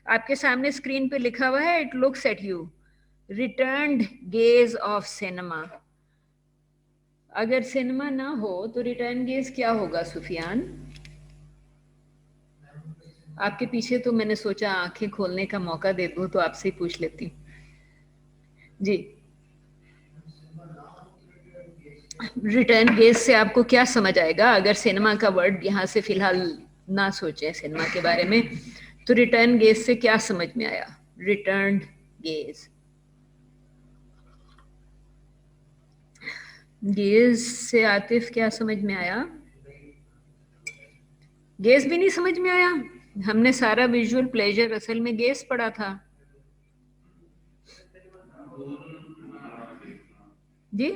आपके सामने स्क्रीन पे लिखा हुआ है, it looks at you, returned gauge of cinema. अगर सिनेमा ना हो तो रिटर्न गेज क्या होगा सुफियान? आपके पीछे तो मैंने सोचा आंखें खोलने का मौका दे दूं, तो आपसे ही पूछ लेती हूँ जी। रिटर्न गेज से आपको क्या समझ आएगा? अगर सिनेमा का वर्ड यहाँ से फिलहाल ना सोचें सिनेमा के बारे में, तो रिटर्न गेज से क्या समझ में आया? रिटर्न गेज, गेज से आतिफ क्या समझ में आया? गेज भी नहीं समझ में आया? हमने सारा विजुअल प्लेजर असल में गेज पढ़ा था जी।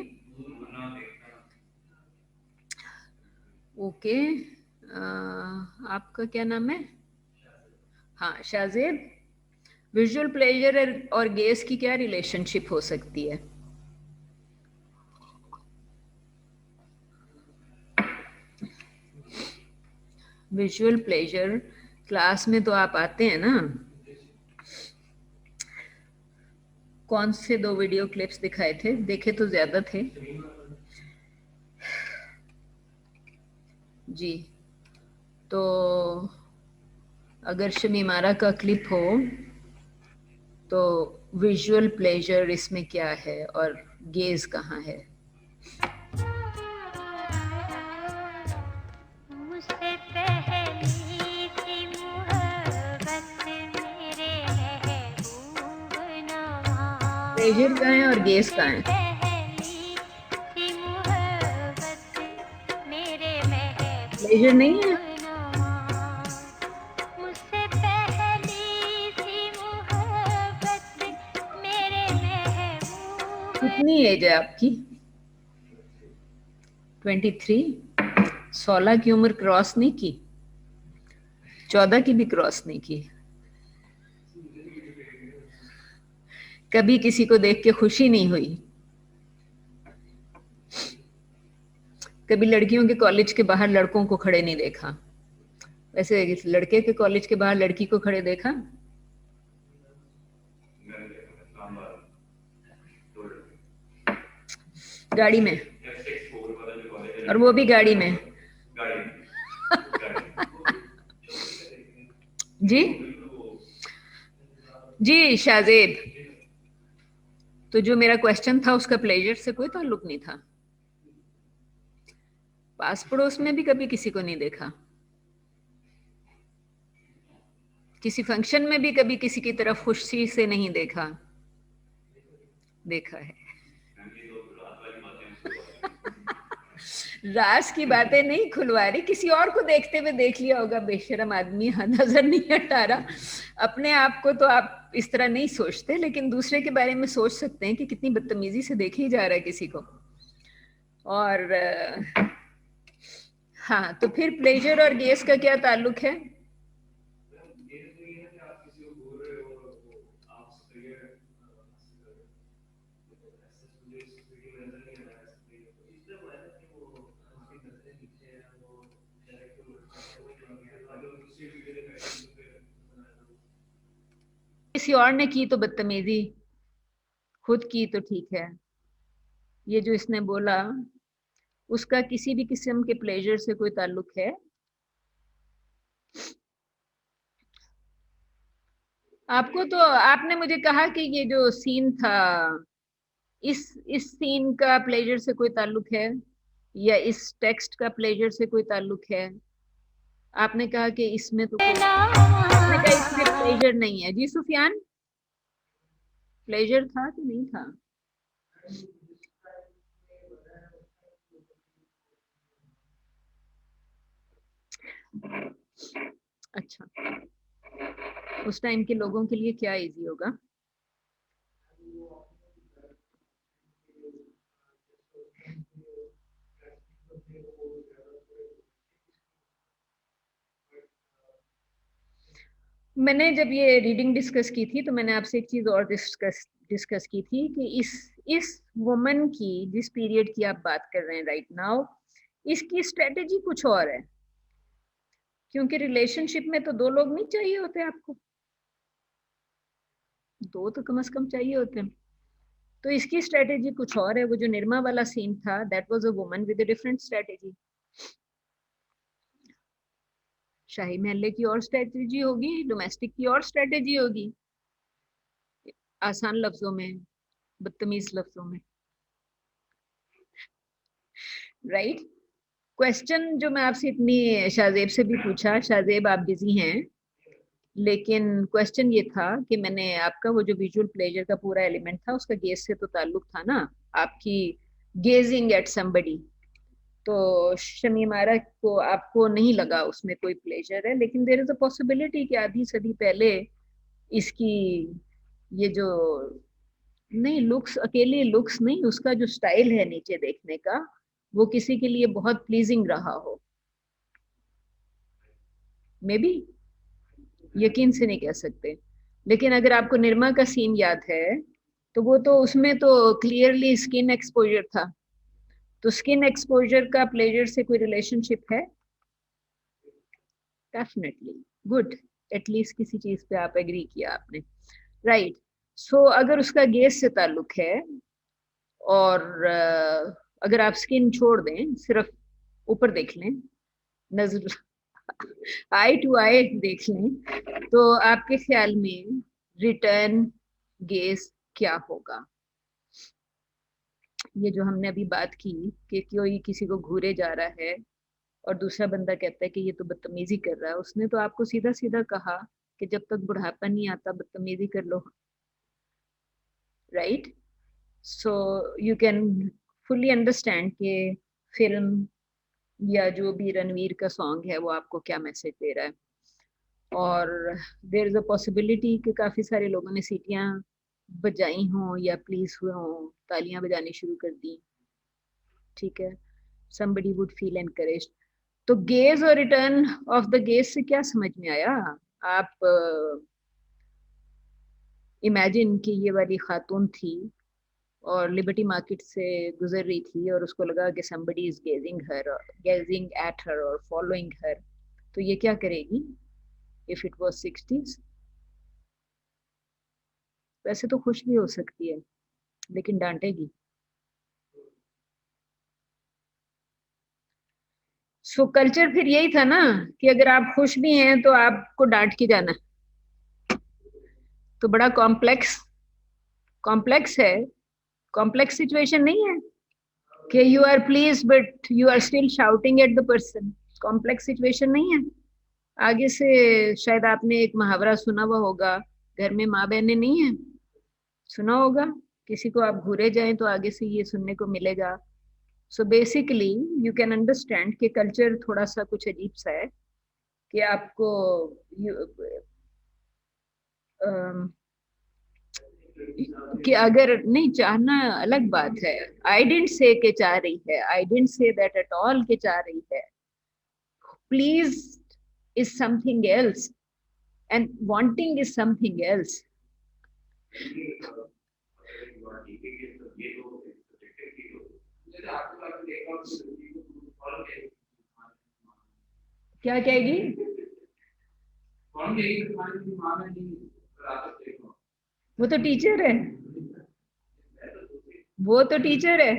ओके, आपका क्या नाम है? हाँ शाहजेब, विजुअल प्लेजर और गेज की क्या रिलेशनशिप हो सकती है? विजुअल प्लेजर क्लास में तो आप आते हैं ना? कौन से 2 वीडियो क्लिप्स दिखाए थे? देखे तो ज्यादा थे जी। तो अगर शमीमारा का क्लिप हो तो विजुअल प्लेजर इसमें क्या है और गेज कहाँ है? मुझसे पहली सी मोहब्बत मेरे महबूब प्लेजर कहाँ है और नवाज, गेज मुझसे कहाँ है? पहली सी मोहब्बत मेरे प्लेजर नहीं महबूब है? नवाज, मुझसे पहली सी मोहब्बत मेरे महबूब। कितनी एज है आपकी? 23? 16 की उम्र क्रॉस नहीं की, 14 की भी क्रॉस नहीं की। कभी किसी को देख के खुशी नहीं हुई? कभी लड़कियों के कॉलेज के बाहर लड़कों को खड़े नहीं देखा? वैसे लड़के के कॉलेज के बाहर लड़की को खड़े देखा? गाड़ी में, और वो भी गाड़ी में जी जी शाहजेब, तो जो मेरा क्वेश्चन था उसका प्लेजर से कोई ताल्लुक नहीं था? पास पड़ोस में भी कभी किसी को नहीं देखा? किसी फंक्शन में भी कभी किसी की तरफ खुशी से नहीं देखा? देखा है। राज की बातें नहीं खुलवा रही, किसी और को देखते हुए देख लिया होगा बेशरम आदमी, नजर नहीं हटा रहा। अपने आप को तो आप इस तरह नहीं सोचते, लेकिन दूसरे के बारे में सोच सकते हैं कि कितनी बदतमीजी से देखा ही जा रहा है किसी को। और हाँ, तो फिर प्लेजर और गेस का क्या ताल्लुक है? किसी और ने की तो बदतमीजी, खुद की तो ठीक है। ये जो इसने बोला उसका किसी भी किस्म के प्लेजर से कोई ताल्लुक है? आपको तो, आपने मुझे कहा कि ये जो सीन था, इस सीन का प्लेजर से कोई ताल्लुक है, या इस टेक्स्ट का प्लेजर से कोई ताल्लुक है? आपने कहा कि इसमें तो कोई, आपने कहा इसमें प्लेजर नहीं है जी सुफियान। प्लेजर था कि नहीं था? अच्छा, उस टाइम के लोगों के लिए क्या इजी होगा? मैंने जब ये रीडिंग डिस्कस की थी तो मैंने आपसे एक चीज और डिस्कस की थी कि इस वुमन की, जिस पीरियड की आप बात कर रहे हैं राइट नाउ, इसकी स्ट्रेटेजी कुछ और है। क्योंकि रिलेशनशिप में तो 2 लोग नहीं चाहिए होते आपको। 2 तो कम से कम चाहिए होते हैं। तो इसकी स्ट्रेटेजी कुछ और है। वो जो निर्मा वाला सीन था, that was a woman with a different strategy. शाही महल्ले की और स्ट्रेटेजी होगी, डोमेस्टिक की और स्ट्रेटेजी होगी, आसान लफ्जों में, बदतमीज लफ्जों में, राइट। क्वेश्चन जो मैं आपसे इतनी, शाहजेब से भी पूछा, शाहजेब आप बिजी हैं, लेकिन क्वेश्चन ये था कि मैंने आपका वो जो विजुअल प्लेजर का पूरा एलिमेंट था, उसका गेज से तो ताल्लुक था ना, आपकी गेजिंग एट समबडी। तो शमीमारा को आपको नहीं लगा उसमें कोई प्लेजर है, लेकिन देर इज अ पॉसिबिलिटी कि आधी सदी पहले इसकी ये जो, नहीं लुक्स, अकेले लुक्स नहीं, उसका जो स्टाइल है नीचे देखने का, वो किसी के लिए बहुत प्लीजिंग रहा हो। मे बी, यकीन से नहीं कह सकते। लेकिन अगर आपको निर्मा का सीन याद है, तो वो तो उसमें तो क्लियरली स्किन एक्सपोजर था। तो स्किन एक्सपोजर का प्लेजर से कोई रिलेशनशिप है? डेफिनेटली। गुड, एटलीस्ट किसी चीज पे आप एग्री किया आपने, राइट। सो अगर उसका गेज से ताल्लुक है, और अगर आप स्किन छोड़ दें, सिर्फ ऊपर देख लें, नजर आई टू आई देख लें, तो आपके ख्याल में रिटर्न गेज क्या होगा? ये जो हमने अभी बात की कि कोई किसी को घूरे जा रहा है और दूसरा बंदा कहता है कि ये तो बदतमीजी कर रहा है, उसने तो आपको सीधा सीधा कहा कि जब तक बुढ़ापा नहीं आता बदतमीजी कर लो, right. So you can fully understand कि फिल्म या जो भी रणवीर का सॉन्ग है वो आपको क्या मैसेज दे रहा है। और देर इज अ पॉसिबिलिटी कि काफी सारे लोगों ने सीटियां बजाई हों या प्लीज हुए हों, तालियां बजानी शुरू कर दी, ठीक है, somebody would feel encouraged। तो गेज और रिटर्न ऑफ द गेज से क्या समझ में आया? आप इमेजिन कि ये वाली खातून थी और लिबर्टी मार्केट से गुजर रही थी और उसको लगा कि somebody is gazing at her और following her, तो ये क्या करेगी? if it was 60s, वैसे तो खुश भी हो सकती है, लेकिन डांटेगी। सो कल्चर फिर यही था ना कि अगर आप खुश भी हैं तो आपको डांट के जाना। तो बड़ा कॉम्प्लेक्स है, कॉम्प्लेक्स सिचुएशन नहीं है कि you are please but you are still shouting at the person. Complex situation नहीं है। आगे से शायद आपने एक मुहावरा सुना हुआ होगा, घर में माँ बहनें नहीं है, सुना होगा। किसी को आप घूरे जाएं तो आगे से ये सुनने को मिलेगा। सो बेसिकली यू कैन अंडरस्टैंड कि कल्चर थोड़ा सा कुछ अजीब सा है कि आपको कि अगर नहीं चाहना अलग बात है। आई डेंट से के चाह रही है, I didn't say that at all के चाह रही है। Please is something else and wanting is something else. क्या कहेगी? वो तो टीचर है, वो तो टीचर है।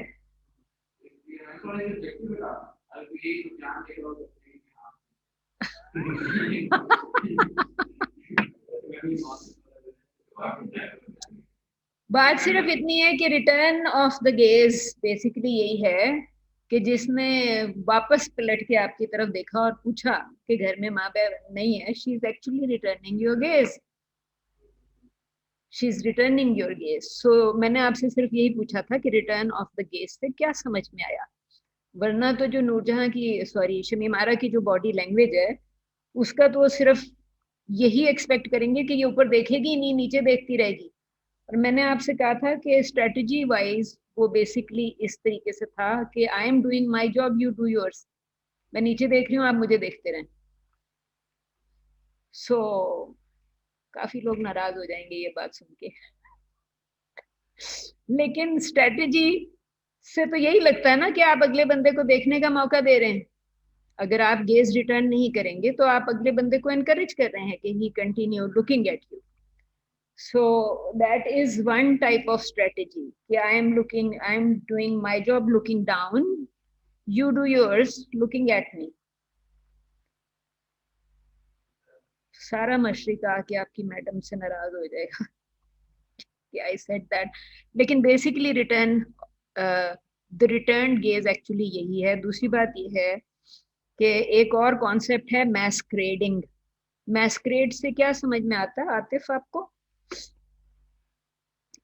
बात सिर्फ इतनी है कि return of the gauge basically यही है कि जिसने वापस पलट के आपकी तरफ देखा और पूछा कि घर में माँ बाप नहीं है, she is actually returning your gaze, she is returning your gaze. So मैंने आपसे सिर्फ यही पूछा था कि रिटर्न ऑफ द गेज से क्या समझ में आया। वरना तो जो नूरजहां की, सॉरी, शमीमारा की जो बॉडी लैंग्वेज है, उसका तो सिर्फ यही एक्सपेक्ट करेंगे कि ये ऊपर देखेगी नहीं, नीचे देखती रहेगी। और मैंने आपसे कहा था कि स्ट्रेटजी वाइज वो बेसिकली इस तरीके से था कि I am doing my job, you do yours. मैं नीचे देख रही हूँ, आप मुझे देखते रहें। सो काफी लोग नाराज हो जाएंगे ये बात सुन के, लेकिन स्ट्रेटजी से तो यही लगता है ना कि आप अगले बंदे को देखने का मौका दे रहे हैं। अगर आप गेज रिटर्न नहीं करेंगे तो आप अगले बंदे को एनकरेज कर रहे हैं कि he continue looking at you. So that is one type of strategy. Yeah, I am doing my job looking down. You do yours looking at me. सारा मशरिक आके आपकी मैडम से नाराज हो जाएगा कि आई सेड दैट. लेकिन basically the return gauge actually यही है. दूसरी बात ये है कि एक और कॉन्सेप्ट है मैस्क्रेडिंग. मैस्क्रेड से क्या समझ में आता है आतिफ आपको?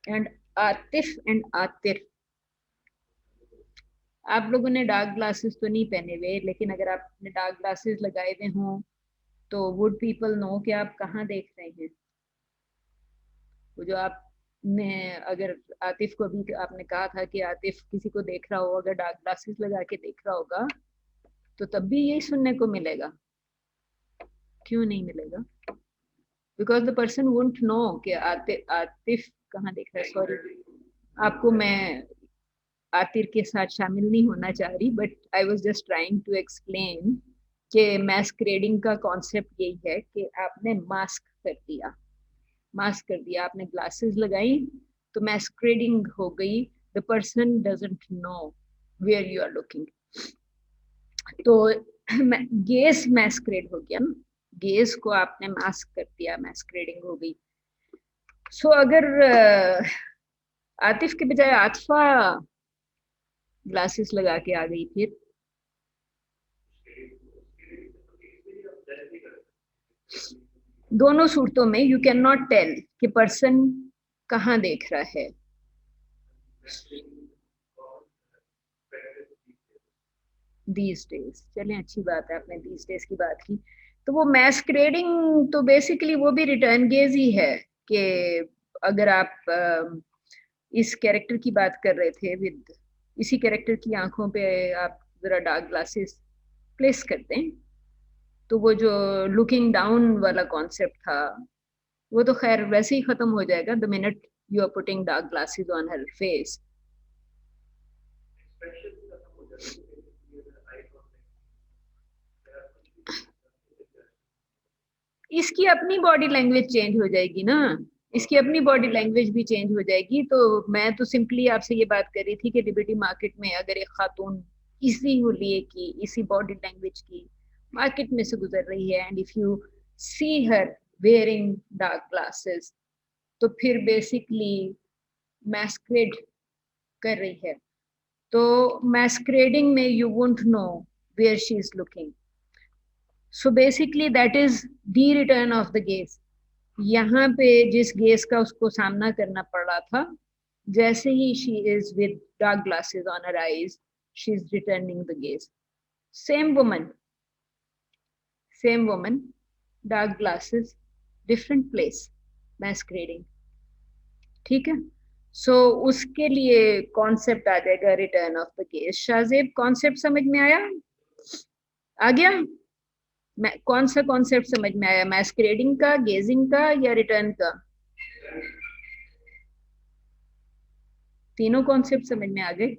एंड आतिफ एंड आतिर, आप लोगों ने डार्क ग्लासेस तो नहीं पहने हुए, लेकिन अगर आपने डार्क ग्लासेस लगाए हुए हों तो वुड पीपल नो कि आप कहाँ देख रहे हैं. वो जो आपने, अगर आतिफ को भी आपने कहा था कि आतिफ किसी को देख रहा हो, अगर डार्क ग्लासेस लगा के देख रहा होगा तो तब भी यही सुनने को मिलेगा. क्यों नहीं मिलेगा? Because the person won't know कि आतिफ कहाँ देख रहा है. सॉरी, आपको मैं आतिर के साथ शामिल नहीं होना चाह रही, but I was just trying to explain कि मैस्क्रेडिंग का कॉन्सेप्ट यही है कि आपने मास्क कर दिया. मास्क कर दिया, आपने ग्लासेस लगाई तो मैस्क्रेडिंग हो गई. The person doesn't know where you are looking. तो गेस मैस्क्रेड हो गया ना, गेस को आपने मास्क कर दिया, मैस्क्रेडिंग हो गई. सो अगर आतिफ के बजाय आतिफा ग्लासेस लगा के आ गई, फिर दोनों सूरतों में यू कैन नॉट टेल कि पर्सन कहाँ देख रहा है. दीज डेज, चलें अच्छी बात है आपने दीज डेज की बात की. तो वो मैस्क्रेडिंग तो बेसिकली वो भी रिटर्न गेज ही है कि अगर आप इस कैरेक्टर की बात कर रहे थे, विद इसी कैरेक्टर की आंखों पे आप जरा डार्क ग्लासेस प्लेस करते हैं तो वो जो लुकिंग डाउन वाला कॉन्सेप्ट था वो तो खैर वैसे ही खत्म हो जाएगा the minute you are putting dark glasses on her face. इसकी अपनी बॉडी लैंग्वेज चेंज हो जाएगी ना, इसकी अपनी बॉडी लैंग्वेज भी चेंज हो जाएगी. तो मैं तो सिंपली आपसे ये बात कर रही थी कि लिबर्टी मार्केट में अगर एक खातून इसी हुलिये की, इसी बॉडी लैंग्वेज की मार्केट में से गुजर रही है, and if you see her wearing dark glasses, तो फिर बेसिकली मैस्क्रेड कर रही है. तो मैस्क्रेडिंग में you won't know where she is looking. So basically that is the return of the gaze. यहाँ पे जिस गेज का उसको सामना करना पड़ रहा था, जैसे ही she is with dark glasses on her eyes, she is returning the gaze. Same woman, dark glasses, different place, masquerading. ठीक है. सो उसके लिए कॉन्सेप्ट आ जाएगा return of the gaze. Shahzeb, concept समझ में आया? आ गया? कौन सा कॉन्सेप्ट समझ में आया, मैस्क्रेडिंग का, गेजिंग का या रिटर्न का? तीनों कॉन्सेप्ट समझ में आ गए?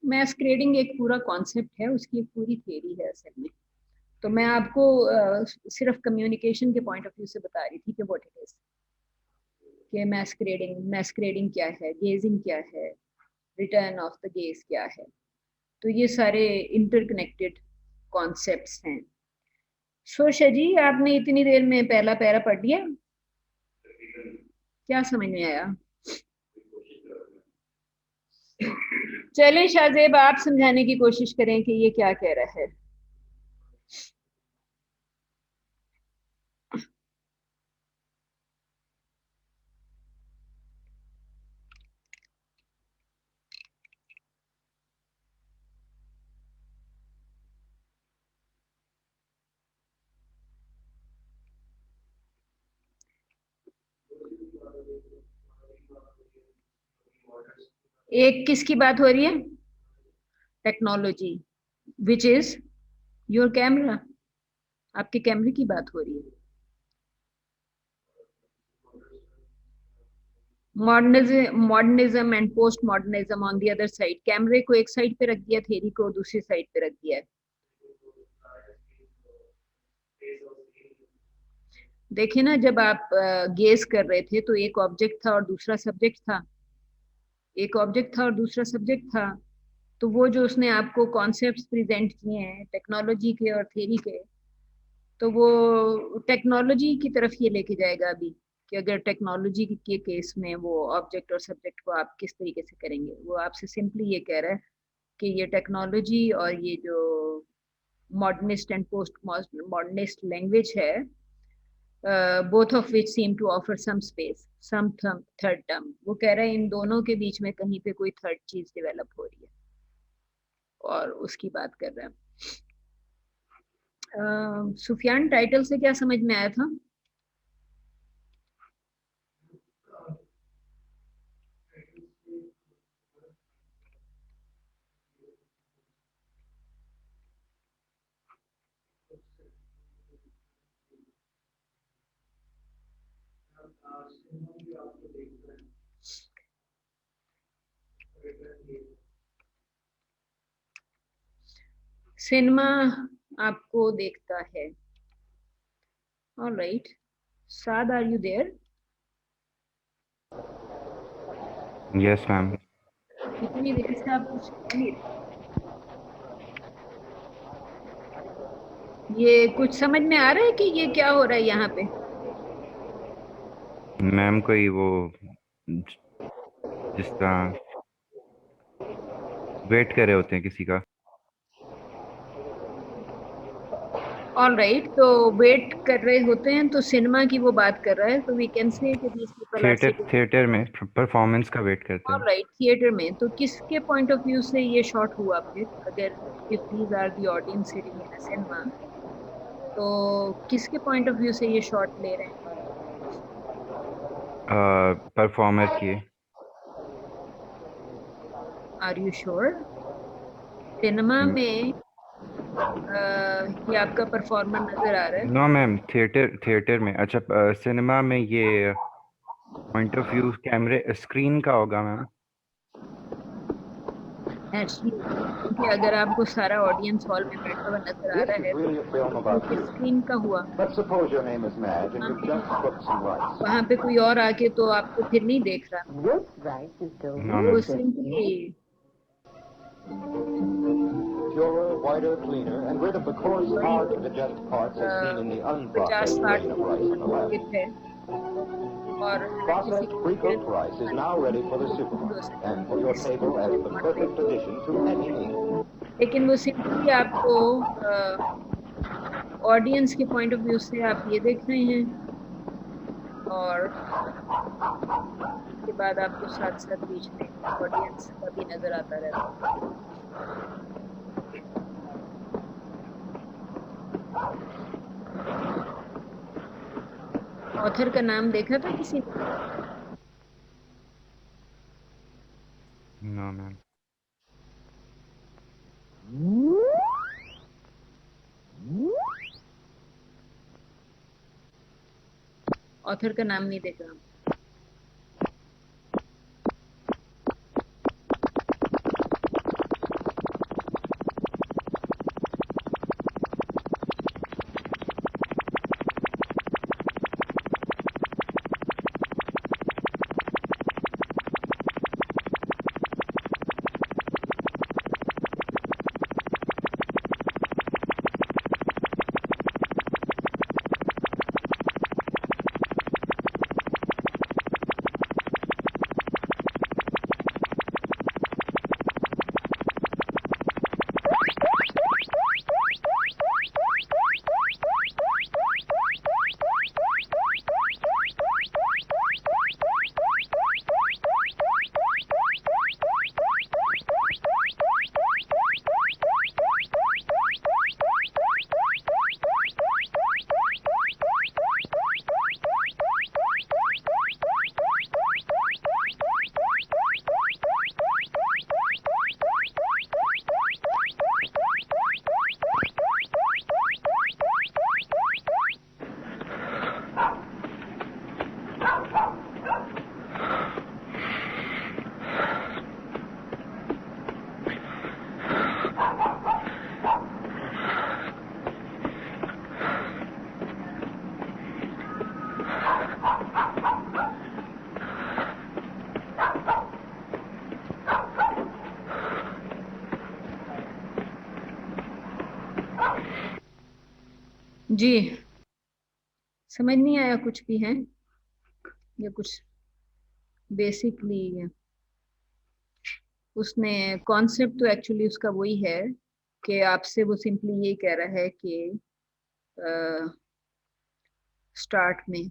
मैस्क्रेडिंग एक पूरा कॉन्सेप्ट है, उसकी एक पूरी थियरी है असल में. तो मैं आपको सिर्फ कम्युनिकेशन के पॉइंट ऑफ व्यू से बता रही थी कि व्हाट इट इज, कि मैस्क्रेडिंग क्या है, गेजिंग क्या है, रिटर्न ऑफ द गेज क्या है. तो ये सारे इंटरकनेक्टेड कॉन्सेप्ट्स हैं. सो जी, आपने इतनी देर में पहला पैरा पढ़ लिया, क्या समझ में आया? चलें शाहजेब, आप समझाने की कोशिश करें कि ये क्या कह रहा है. एक किसकी बात हो रही है? Technology, which is your camera. आपके कैमरे की बात हो रही है. Modernism and post modernism on the other side. कैमरे को एक साइड पे रख दिया, थ्योरी को दूसरी साइड पे रख दिया है। देखिए ना, जब आप गेस कर रहे थे तो एक ऑब्जेक्ट था और दूसरा सब्जेक्ट था, एक ऑब्जेक्ट था और दूसरा सब्जेक्ट था। तो वो जो उसने आपको कॉन्सेप्ट्स प्रेजेंट किए हैं टेक्नोलॉजी के और थ्योरी के, तो वो टेक्नोलॉजी की तरफ ये लेके जाएगा अभी, कि अगर टेक्नोलॉजी के केस में वो ऑब्जेक्ट और सब्जेक्ट को आप किस तरीके से करेंगे। वो आपसे सिंपली ये कह रहा है कि ये टेक्नोलॉजी और ये जो modernist and post modernist language है, both of which seem to offer some space, some third term. वो कह रहा है इन दोनों के बीच में कहीं पे कोई थर्ड चीज डेवलप हो रही है, और उसकी बात कर रहा है। सुफियान, टाइटल से क्या समझ में आया था? सिनेमा आपको देखता है। Alright, Saad, are you there? Yes ma'am. कितनी देर से आप कुछ कह नहीं रहे? ये कुछ समझ में आ रहा है कि ये क्या हो रहा है यहाँ पे? मैम कोई वो जिसका वेट कर रहे होते हैं किसी का। ऑलराइट, तो वेट कर रहे होते हैं तो सिनेमा की वो बात कर रहा है, तो वी कैन से कि these people are sitting- theatre में परफॉर्मेंस का वेट करते हैं। ऑलराइट, थिएटर में। तो किसके पॉइंट ऑफ व्यू से ये शॉट हुआ फिर? अगर if these are the audience sitting in a cinema, तो किसके पॉइंट ऑफ व्यू से ये शॉट ले रहे हैं? परफॉर्मर की। Are you sure? सिनेमा में ये आपका परफॉर्मर नजर आ रहा है? नो मैम, थिएटर में। अच्छा, सिनेमा में ये पॉइंट ऑफ व्यू कैमरे स्क्रीन का होगा मैम। एक्चुअली क्योंकि अगर आपको सारा ऑडियंस हॉल में बैठा हुआ नजर आ रहा है तो किस स्क्रीन का हुआ? वहाँ पे कोई और आके तो आपको फिर नहीं देख रहा। वो simply Purer, whiter, cleaner, and rid of the coarse, hard-to-digest parts as seen in the 50-60 unprocessed grain of rice on the left. है, और Processed pre-cooked rice is now ready for the supermarket and for your table as the perfect addition to any meal. लेकिन वो simply आपको audience के point of view से आप ये देख रहे हैं, और उसके बाद आपको साथ साथ बीच में ऑडियंस का भी नजर आता रहता है। ऑथर का नाम देखा था किसी ने? No ma'am. ऑथर का नाम नहीं देखा। जी समझ नहीं आया कुछ भी है या कुछ बेसिकली उसने कॉन्सेप्ट तो एक्चुअली उसका वही है कि आपसे वो सिंपली ये कह रहा है कि स्टार्ट में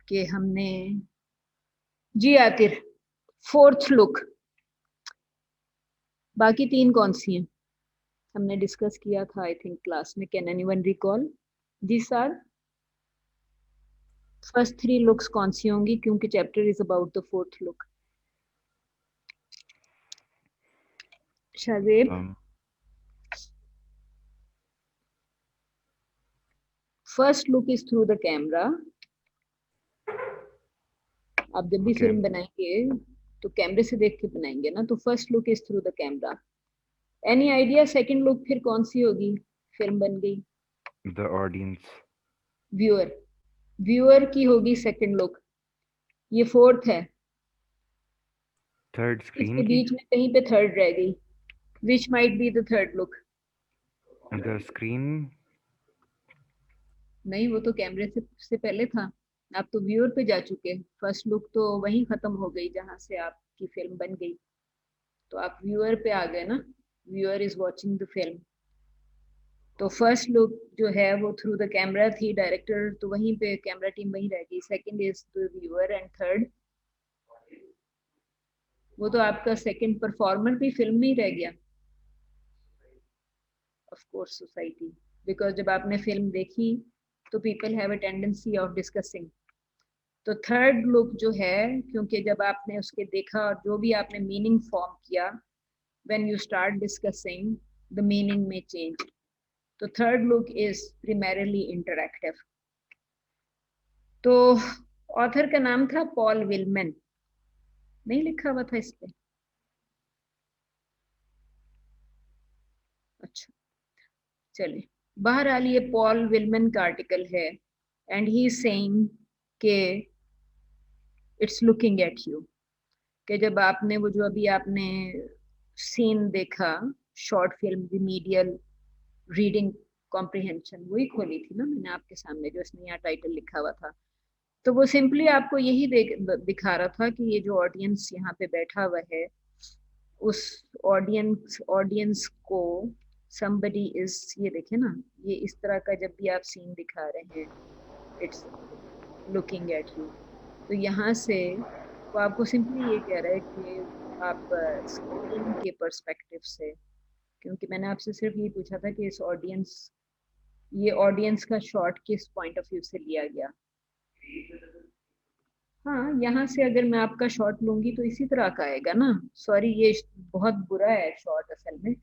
कि हमने जी आतिर फोर्थ लुक बाकी तीन कौन सी हैं हमने डिस्कस किया था आई थिंक क्लास में can anyone recall this are first three looks कौन सी होंगी क्योंकि chapter is about the fourth look Shahzeb um, first look is through the camera आप जब भी okay. फिल्म बनाएंगे तो कैमरे से देख के बनाएंगे ना तो first look is through the camera any idea second look फिर कौन सी होगी फिल्म बन गई The audience. व्यूअर व्यूअर की होगी सेकंड लुक ये फोर्थ है Third इसके screen की. बीच में कहीं पे थर्ड रह गई which might be the third look The screen. नहीं वो तो कैमरे से पहले था आप तो व्यूअर पे जा चुके फर्स्ट लुक तो वहीं खत्म हो गई जहां से आपकी फिल्म बन गई तो आप व्यूअर पे आ गए ना viewer is watching the film तो फर्स्ट लुक जो है वो थ्रू द कैमरा थी डायरेक्टर तो वहीं पे कैमरा टीम वहीं रह गई second is the viewer and third वो तो आपका सेकंड परफॉर्मर भी फिल्म में ही रह गया ऑफ कोर्स सोसाइटी बिकॉज जब आपने फिल्म देखी तो people have a tendency of discussing तो थर्ड लुक जो है क्योंकि जब आपने उसके देखा और जो भी आपने मीनिंग फॉर्म किया when you start discussing the meaning में चेंज तो third look is primarily interactive तो ऑथर का नाम था पॉल विलमैन नहीं लिखा हुआ था इस पे अच्छा चलिए बहरहाल ये पॉल विलमैन का आर्टिकल है एंड ही इज सेइंग के इट्स लुकिंग एट यू कि जब आपने वो जो अभी आपने सीन देखा short film remedial reading comprehension वही खोली थी ना मैंने आपके सामने जो इसमें यहाँ टाइटल लिखा हुआ था तो वो सिंपली आपको यही दिखा रहा था कि ये जो ऑडियंस यहाँ पे बैठा हुआ है उस ऑडियंस को somebody is ये देखे ना ये इस तरह का जब भी आप सीन दिखा रहे हैं इट्स लुकिंग एट यू तो यहाँ से वो आपको सिंपली ये कह रहा है कि आप स्क्रीन के पर्सपेक्टिव से क्योंकि मैंने आपसे सिर्फ ये पूछा था कि इस ये ऑडियंस का शॉट किस पॉइंट ऑफ व्यू से लिया गया हाँ यहाँ से अगर मैं आपका शॉट लूंगी तो इसी तरह का आएगा ना सॉरी ये बहुत बुरा है शॉट असल में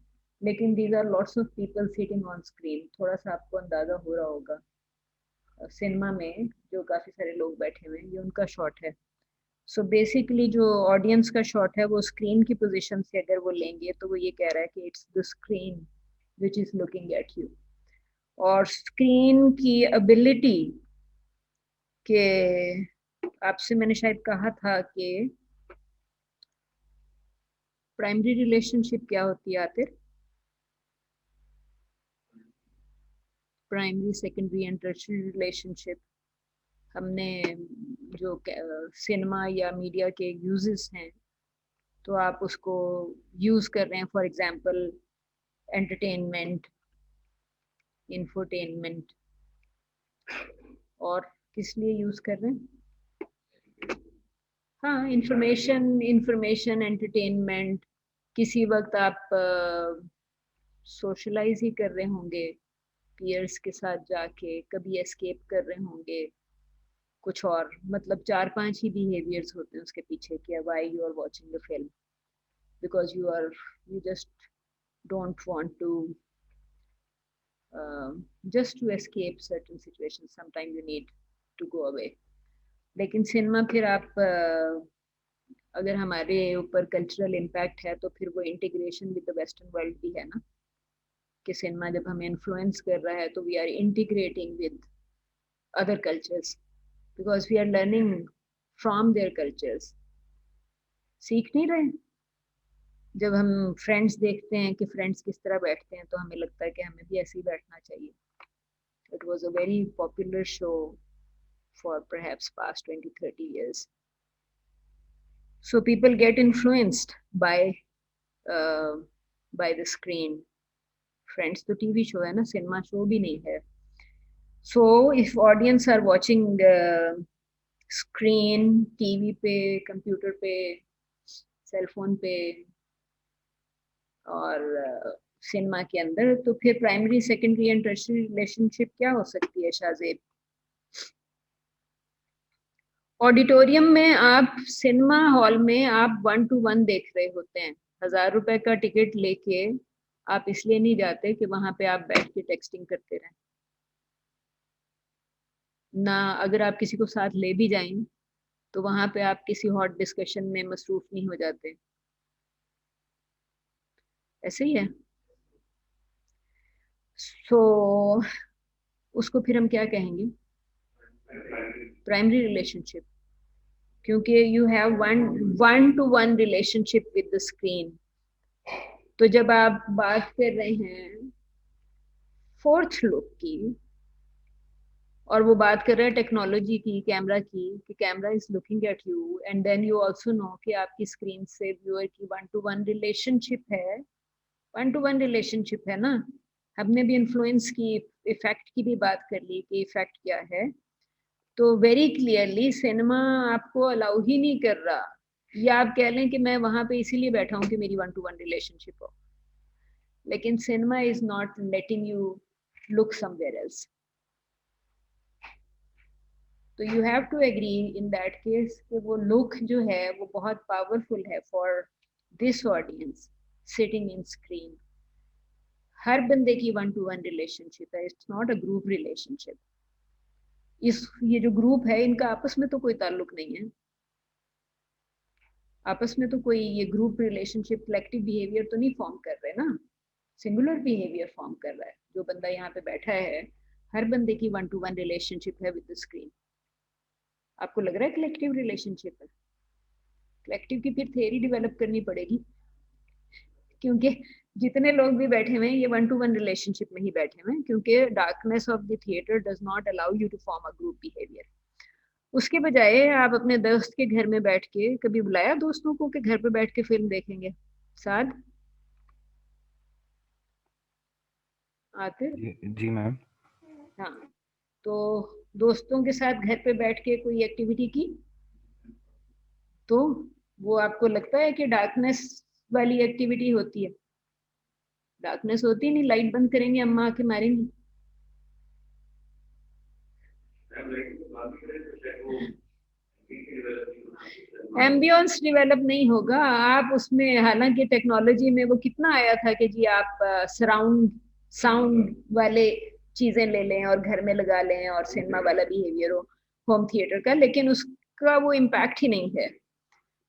लेकिन these are lots of people sitting on screen थोड़ा सा आपको अंदाजा हो रहा होगा सिनेमा में जो काफी सारे लोग बैठे हुए हैं ये उनका शॉट है सो बेसिकली जो ऑडियंस का शॉट है वो स्क्रीन की पोजीशन से अगर वो लेंगे तो वो ये कह रहा है कि it's the screen which is looking at you और स्क्रीन की एबिलिटी के आपसे मैंने शायद कहा था कि प्राइमरी रिलेशनशिप क्या होती है Atir primary secondary and tertiary relationship हमने जो सिनेमा या मीडिया के यूजेस हैं तो आप उसको यूज कर रहे हैं फॉर एग्जांपल एंटरटेनमेंट इंफोटेनमेंट और किस लिए यूज कर रहे हैं हाँ इंफॉर्मेशन एंटरटेनमेंट किसी वक्त आप सोशलाइज ही कर रहे होंगे पीयर्स के साथ जाके कभी एस्केप कर रहे होंगे कुछ और मतलब 4-5 ही बिहेवियर्स होते हैं उसके पीछे कि why you are watching the film because you just don't want to just to escape certain situations sometimes you need to go away लेकिन सिनेमा फिर आप अगर हमारे ऊपर कल्चरल इम्पैक्ट है तो फिर वो integration with the western world भी है ना कि सिनेमा जब हमें इन्फ्लुएंस कर रहा है तो we are integrating with other cultures because we are learning from their cultures सीख नहीं रहे जब हम फ्रेंड्स देखते हैं कि फ्रेंड्स किस तरह बैठते हैं तो हमें लगता है कि हमें भी ऐसे ही बैठना चाहिए it was was a very popular show for perhaps past 20-30 years. So people get influenced by the screen. Friends तो TV show है ना, cinema show भी नहीं है. So if audience are watching the screen, TV पे, computer पे, cell phone पे और सिनेमा के अंदर, तो फिर primary, secondary and tertiary relationship क्या हो सकती है शाहजेब? ऑडिटोरियम में आप, सिनेमा हॉल में आप 1 to 1 देख रहे होते हैं. 1000 रुपए का टिकट लेके आप इसलिए नहीं जाते कि वहां पे आप बैठ के टेक्सटिंग करते रहें ना. अगर आप किसी को साथ ले भी जाएं तो वहां पे आप किसी हॉट डिस्कशन में मसरूफ नहीं हो जाते. ऐसे ही है. सो उसको फिर हम क्या कहेंगे? Primary relationship. क्योंकि you have 1 to 1 relationship with the screen. तो जब आप बात कर रहे हैं फोर्थ लुक की, और वो बात कर रहे हैं टेक्नोलॉजी की, कैमरा की, कि camera is looking at you, and then you also know कि आपकी स्क्रीन से व्यूअर की 1 to 1 रिलेशनशिप है. 1 to 1 रिलेशनशिप है ना. हमने भी इन्फ्लुएंस की, इफेक्ट की भी बात कर ली कि इफेक्ट क्या है. तो वेरी क्लियरली सिनेमा आपको अलाउ ही नहीं कर रहा, या आप कह लें कि मैं वहां पे इसीलिए बैठा हूं कि मेरी 1 to 1 रिलेशनशिप हो, लेकिन cinema is not letting you look somewhere else. तो you have to agree in that case कि वो लुक जो है वो बहुत पावरफुल है for this audience sitting in screen. हर बंदे की 1 to 1 रिलेशनशिप है. It's not a group relationship. ये जो ग्रुप है इनका आपस में तो कोई ताल्लुक नहीं है. आपस में तो कोई ये ग्रुप रिलेशनशिप, कलेक्टिव बिहेवियर तो नहीं फॉर्म कर रहे ना. सिंगुलर बिहेवियर फॉर्म कर रहा है. जो बंदा यहाँ पे बैठा है, हर बंदे की 1 to 1 रिलेशनशिप है विद द स्क्रीन. आपको लग रहा है कलेक्टिव रिलेशनशिप है? कलेक्टिव की फिर थियरी डेवलप करनी पड़ेगी, क्योंकि जितने लोग भी बैठे हुए हैं ये 1 to 1 रिलेशनशिप में ही बैठे हुए हैं, क्योंकि darkness of the theatre does not allow you to form a group behaviour. उसके बजाय आप अपने दोस्त के घर में बैठ के, कभी बुलाया दोस्तों को कि घर पे बैठ के फिल्म देखेंगे साथ? आते? जी मैम. हाँ. तो दोस्तों के साथ घर पे बैठ के कोई एक्टिविटी की तो वो आपको लगता है कि डार्कनेस वाली एक्टिविटी होती है? डार्कनेस होती नहीं. लाइट बंद करेंगे, अम्मा आके मारेंगी. एम्बियंस डेवलप नहीं होगा. आप उसमें, हालांकि टेक्नोलॉजी में वो कितना आया था कि जी आप सराउंड साउंड वाले चीजें ले लें और घर में लगा लें और सिनेमा वाला बिहेवियर हो होम थिएटर का, लेकिन उसका वो इम्पैक्ट ही नहीं है.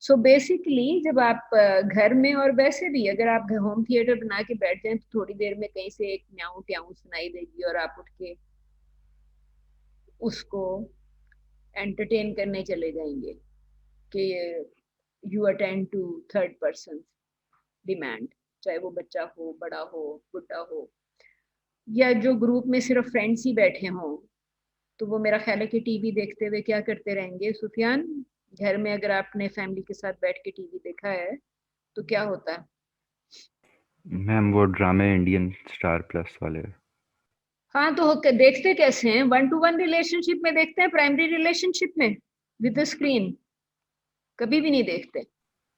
सो बेसिकली जब आप घर में, और वैसे भी अगर आप होम थिएटर बना के बैठ जाएं तो थोड़ी देर में कहीं से एक म्याऊं ट्याऊं सुनाई देगी और आप उठ के उसको एंटरटेन करने चले जाएंगे कि you attend to third person demand, चाहे वो बच्चा हो, बड़ा हो, बुढ़ा हो, या जो ग्रुप में सिर्फ फ्रेंड्स ही बैठे हों. तो वो मेरा ख्याल है कि टीवी देखते हुए क्या करते रहेंगे सुफियान? घर में अगर आपने फैमिली के साथ बैठ के टीवी देखा है तो क्या होता है? मैम वो ड्रामे इंडियन स्टार प्लस वाले. हाँ, तो देखते कैसे हैं? 1 to 1 रिलेशनशिप में देखते हैं, प्राइमरी रिलेशनशिप में विद द स्क्रीन कभी भी नहीं देखते.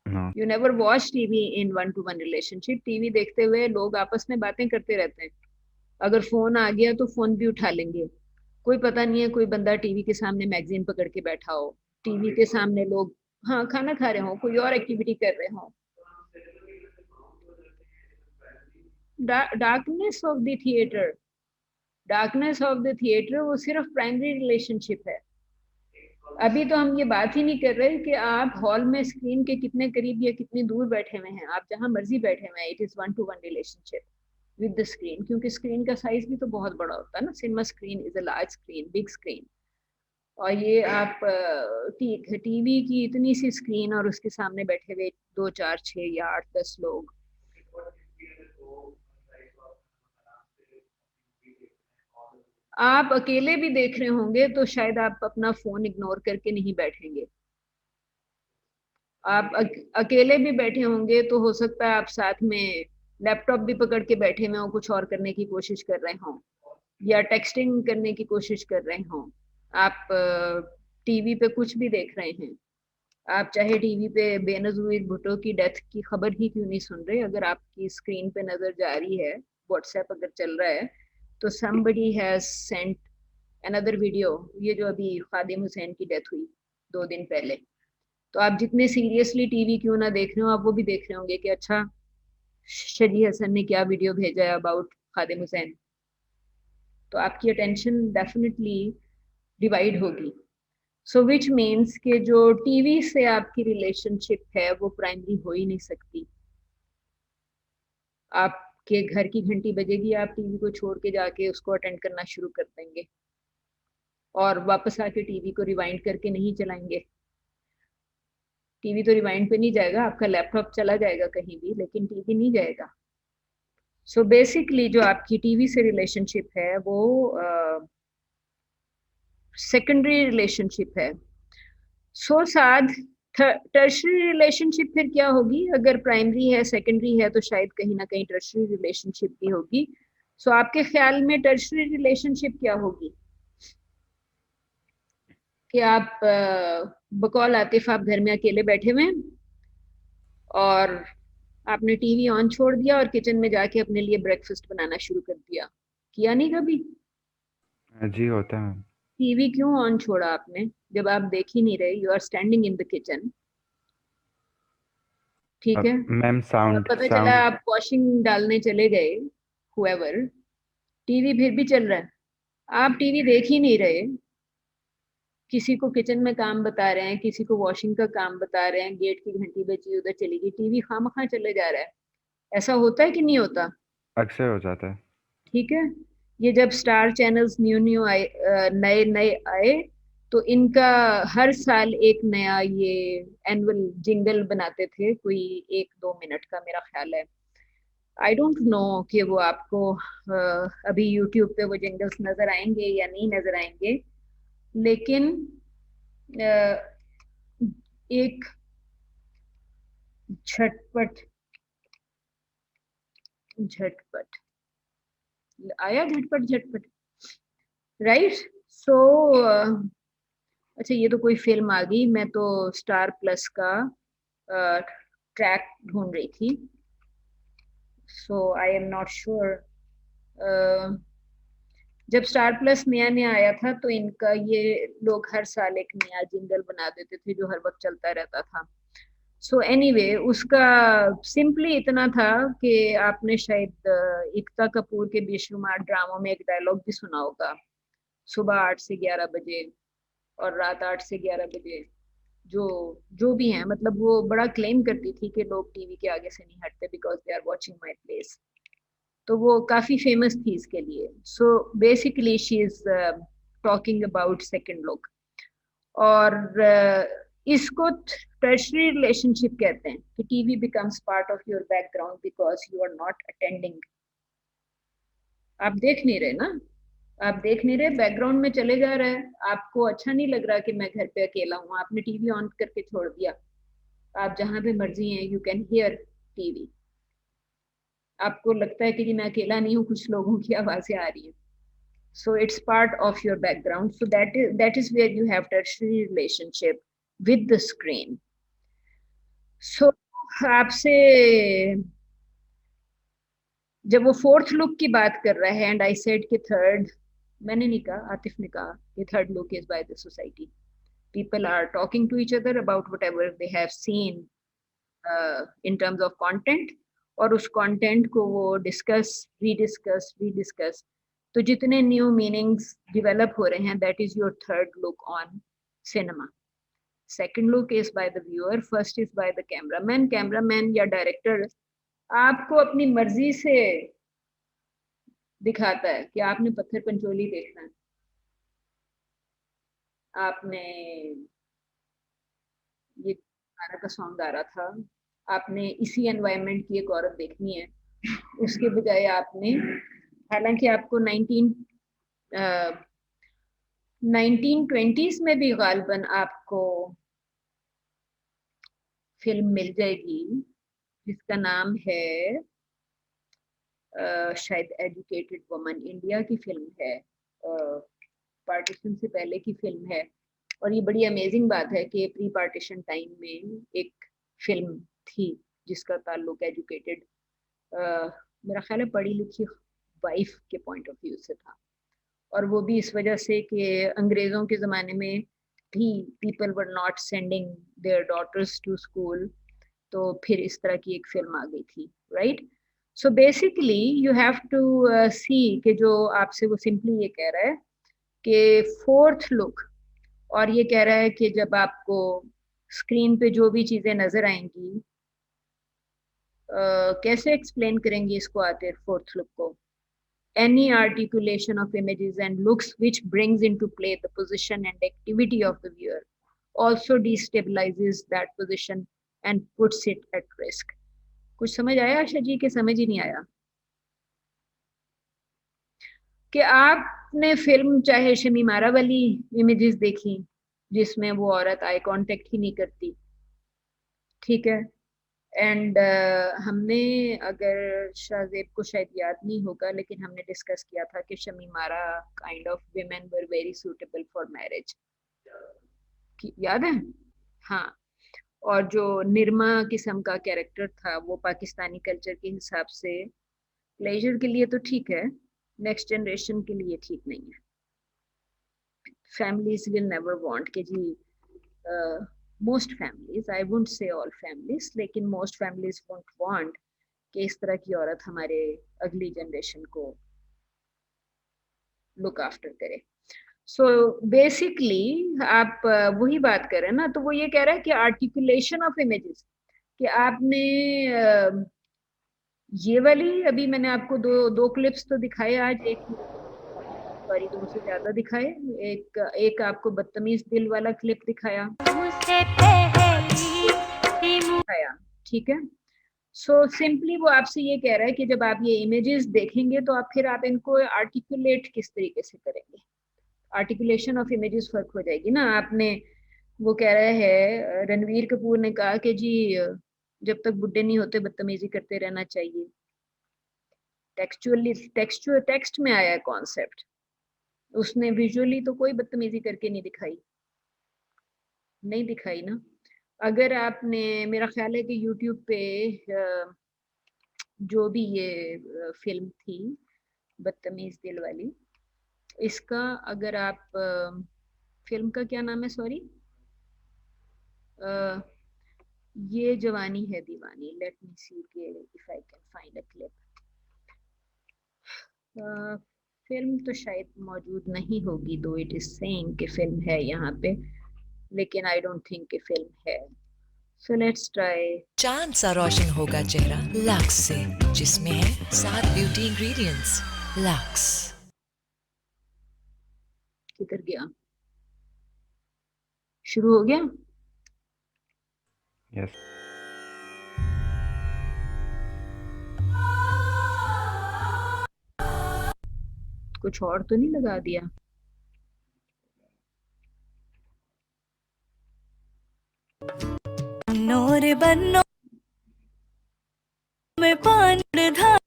No. You never watch TV in 1 to 1 relationship. TV देखते हुए लोग आपस में बातें करते रहते हैं. अगर फोन आ गया तो फोन भी उठा लेंगे. कोई पता नहीं है, कोई बंदा टीवी के सामने मैगजीन पकड़ के बैठा हो, टीवी के सामने लोग हाँ खाना खा रहे हो, कोई और एक्टिविटी कर रहे हो. Darkness of the theatre, darkness of the theatre वो सिर्फ प्राइमरी रिलेशनशिप है. अभी तो हम ये बात ही नहीं कर रहे कि आप हॉल में स्क्रीन के कितने करीब या कितनी दूर बैठे हुए हैं. आप जहां मर्जी बैठे हुए हैं, it is 1 to 1 relationship with the screen, क्योंकि स्क्रीन का साइज भी तो बहुत बड़ा होता है ना. Cinema screen is a large screen, big screen. और ये आप टीवी की इतनी सी स्क्रीन और उसके सामने बैठे हुए 2 4 6 या 8 10 लोग. आप अकेले भी देख रहे होंगे तो शायद आप अपना फोन इग्नोर करके नहीं बैठेंगे। आप अकेले भी बैठे होंगे तो हो सकता है आप साथ में लैपटॉप भी पकड़ के बैठे हुए हो, कुछ और करने की कोशिश कर रहे हो या टेक्सटिंग करने की कोशिश कर रहे हो। आप टीवी पे कुछ भी देख रहे हैं। आप चाहे टीवी पे बेनजीर भुट्टो की डेथ की खबर ही क्यों नहीं सुन रहे, अगर आपकी स्क्रीन पे नजर जा रही है, व्हाट्सएप अगर चल रहा है, तो somebody has sent another video। ये जो अभी खादिम हुसैन की डेथ हुई 2 दिन पहले, तो आप जितने सीरियसली टीवी क्यों ना देख रहे हो, आप वो भी देख रहे होंगे कि अच्छा शजी हसन ने क्या वीडियो भेजा है अबाउट खादिम हुसैन। तो आपकी अटेंशन डेफिनेटली डिवाइड होगी। सो विच मीन्स कि जो टीवी से आपकी रिलेशनशिप है वो प्राइमरी हो ही नहीं सकती। आपके घर की घंटी बजेगी, आप टीवी को छोड़ के जाके उसको अटेंड करना शुरू कर देंगे और वापस आके टीवी को रिवाइंड करके नहीं चलाएंगे। टीवी तो रिवाइंड पे नहीं जाएगा, आपका लैपटॉप चला जाएगा कहीं भी, लेकिन टीवी नहीं जाएगा। सो बेसिकली जो आपकी टीवी से रिलेशनशिप है वो सेकेंडरी रिलेशनशिप है। सो साथ टर्शरी रिलेशनशिप फिर क्या होगी? अगर प्राइमरी है सेकेंडरी है तो शायद कहीं ना कहीं टर्शरी रिलेशनशिप भी होगी। सो आपके ख्याल में टर्शरी रिलेशनशिप क्या होगी? कि आप बकौल आतिफ आप घर में अकेले बैठे हुए हैं और आपने टीवी ऑन छोड़ दिया और किचन में जाके अपने लिए ब्रेकफास्ट बनाना शुरू कर दिया। किया नहीं कभी? जी होता है। टीवी क्यों ऑन छोड़ा आपने जब आप देख ही नहीं रहे? You are standing in the kitchen, ठीक है, मैम और साउंड पता चला साउंड आप वॉशिंग डालने चले गए, हुएवर, टीवी फिर भी चल रहा है, आप टीवी देख ही नहीं रहे, किसी को किचन में काम बता रहे हैं, किसी को वॉशिंग का काम बता रहे हैं, गेट की घंटी बजी उधर चली गई, टीवी खामखा चले जा रहा है। ऐसा होता है कि नहीं होता? अक्सर हो जाता है। ठीक है। ये जब स्टार चैनल्स न्यू न्यू आए, नए नए आए, तो इनका हर साल एक नया ये एनुअल जिंगल बनाते थे, कोई 1-2 मिनट का मेरा ख्याल है। आई डोंट नो कि वो आपको अभी यूट्यूब पे वो जिंगल्स नजर आएंगे या नहीं नजर आएंगे, लेकिन अ, एक झटपट झटपट आया, झटपट झटपट, राइट। सो अच्छा, ये तो कोई फिल्म आ गई, मैं तो स्टार प्लस का ट्रैक ढूंढ रही थी। सो आई एम नॉट श्योर। जब स्टार प्लस नया नया आया था तो इनका ये लोग हर साल एक नया जिंगल बना देते थे जो हर वक्त चलता रहता था। सो एनीवे, उसका सिंपली इतना था कि आपने शायद एकता कपूर के बेशुमार ड्रामों में एक डायलॉग भी सुना होगा, सुबह 8 से 11 बजे और रात 8 से 11 बजे। जो जो भी है, मतलब वो बड़ा क्लेम करती थी कि लोग टीवी के आगे से नहीं हटते because they are watching my place. तो वो काफी फेमस थी इसके लिए। So basically she is talking about second look. और इसको टर्शरी रिलेशनशिप कहते हैं कि TV becomes part of your background because you are not attending. आप देख नहीं रहे ना, आप देख नहीं रहे, बैकग्राउंड में चले जा रहा है, आपको अच्छा नहीं लग रहा कि मैं घर पे अकेला हूँ, आपने टीवी ऑन करके छोड़ दिया। आप जहां पे मर्जी हैं, यू कैन हियर टीवी। आपको लगता है कि जी मैं अकेला नहीं हूँ, कुछ लोगों की आवाजें आ रही है। So it's part of your background. So that is where you have tertiary relationship with the screen. So आपसे जब वो फोर्थ लुक की बात कर रहा है, एंड आई सेड कि थर्ड, मैंने नहीं कहा, आतिफ ने कहा कि third look is by the society. People are talking to each other about whatever they have seen in terms of content, और उस कंटेंट को वो डिस्कस रीडिस्कस। तो जितने न्यू मीनिंग्स डेवलप हो रहे हैं, that is your third look on cinema. Second look is by the viewer, first is by the cameraman. Cameraman या डायरेक्टर आपको अपनी मर्जी से दिखाता है कि आपने पत्थर पंचोली देखना है, आपने ये गाना का सॉन्ग आ रहा था, आपने इसी एनवायरनमेंट की एक औरत देखनी है, उसके बजाय आपने, हालांकि आपको 19 1920s में भी गालिबन आपको फिल्म मिल जाएगी जिसका नाम है शायद एजुकेटेड वुमन, इंडिया की फिल्म है, पार्टीशन से पहले की फिल्म है। और ये बड़ी अमेजिंग बात है कि प्री पार्टीशन टाइम में एक फिल्म थी जिसका ताल्लुक एजुकेटेड, मेरा ख्याल है पढ़ी लिखी वाइफ के पॉइंट ऑफ व्यू से था। और वो भी इस वजह से कि अंग्रेज़ों के ज़माने में भी people were not sending their daughters to school, तो फिर इस तरह की एक फिल्म आ गई थी, right. So basically you have to see कि जो आपसे वो सिंपली ये कह रहा है कि फोर्थ लुक, और ये कह रहा है कि जब आपको स्क्रीन पे जो भी चीज़ें नज़र आएंगी, कैसे एक्सप्लेन करेंगे इसको आते फोर्थ लुक को? Any articulation of images and looks which brings into play the position and activity of the viewer also destabilizes that position and puts it at risk. कुछ समझ आया आशा जी के समझ ही नहीं आया? कि आपने फिल्म चाहे शमीमारा वाली इमेजेस देखी जिसमें वो औरत आई कांटेक्ट ही नहीं करती, ठीक है, एंड हमने, अगर शाहजेब को शायद याद नहीं होगा, लेकिन हमने डिस्कस किया था कि शमीमारा kind of women were very suitable for marriage, याद है? हाँ। और जो निर्मा किस्म का कैरेक्टर था वो पाकिस्तानी कल्चर के हिसाब से प्लेजर के लिए तो ठीक है, नेक्स्ट जनरेशन के लिए ठीक नहीं है। फैमिलीज विल नेवर वांट कि जी, most families, I won't say all families, लेकिन most families won't want कि इस तरह की औरत हमारे अगली जनरेशन को लुक आफ्टर करे। सो बेसिकली आप वही बात कर रहे हैं ना, तो वो ये कह रहा है कि आर्टिकुलेशन ऑफ इमेजेस, कि आपने ये वाली, अभी मैंने आपको दो क्लिप्स तो दिखाए आज, एक सॉरी 2 से ज्यादा दिखाए, एक आपको बदतमीज दिल वाला क्लिप दिखाया, ठीक है। सो सिंपली वो आपसे ये कह रहा है कि जब आप ये इमेजेस देखेंगे तो आप फिर आप इनको आर्टिकुलेट किस तरीके से करेंगे, आर्टिकुलेशन ऑफ इमेजेस फर्क हो जाएगी ना। आपने, वो कह रहा है, रणवीर कपूर ने कहा कि जी जब तक बुढ़े नहीं होते बदतमीजी करते रहना चाहिए, टेक्स्ट में आया है कॉन्सेप्ट, उसने विजुअली तो कोई बदतमीजी करके नहीं दिखाई ना। अगर आपने, मेरा ख्याल है कि यूट्यूब पे जो भी ये फिल्म थी बदतमीज दिल वाली, इसका अगर आप, फिल्म का क्या नाम है, सॉरी, ये जवानी है दीवानी, लेट मी सी के if I can find a clip. Film तो शायद मौजूद नहीं होगी, दो इट इज सेइंग कि फिल्म है यहाँ पे, लेकिन आई डोंट थिंक कि फिल्म है। So let's try. चांद सा रोशन होगा चेहरा लक्स से, जिसमें है 7 ब्यूटी इंग्रेडिएंट्स। लक्स। किधर गया? शुरू हो गया? यस। कुछ और तो नहीं लगा दिया? नोर बनो में पानी धा,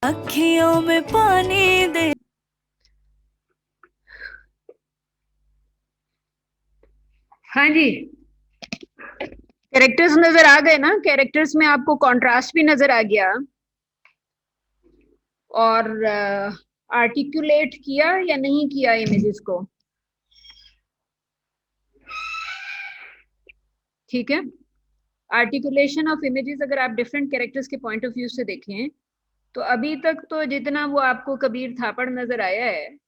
अखियों में पानी दे। हाँ जी, कैरेक्टर्स नजर आ गए ना? कैरेक्टर्स में आपको कंट्रास्ट भी नजर आ गया, और आर्टिकुलेट किया या नहीं किया इमेजेस को, ठीक है। आर्टिकुलेशन ऑफ इमेजेस अगर आप डिफरेंट कैरेक्टर्स के पॉइंट ऑफ व्यू से देखें, तो अभी तक तो जितना वो आपको कबीर थापड़ नजर आया है,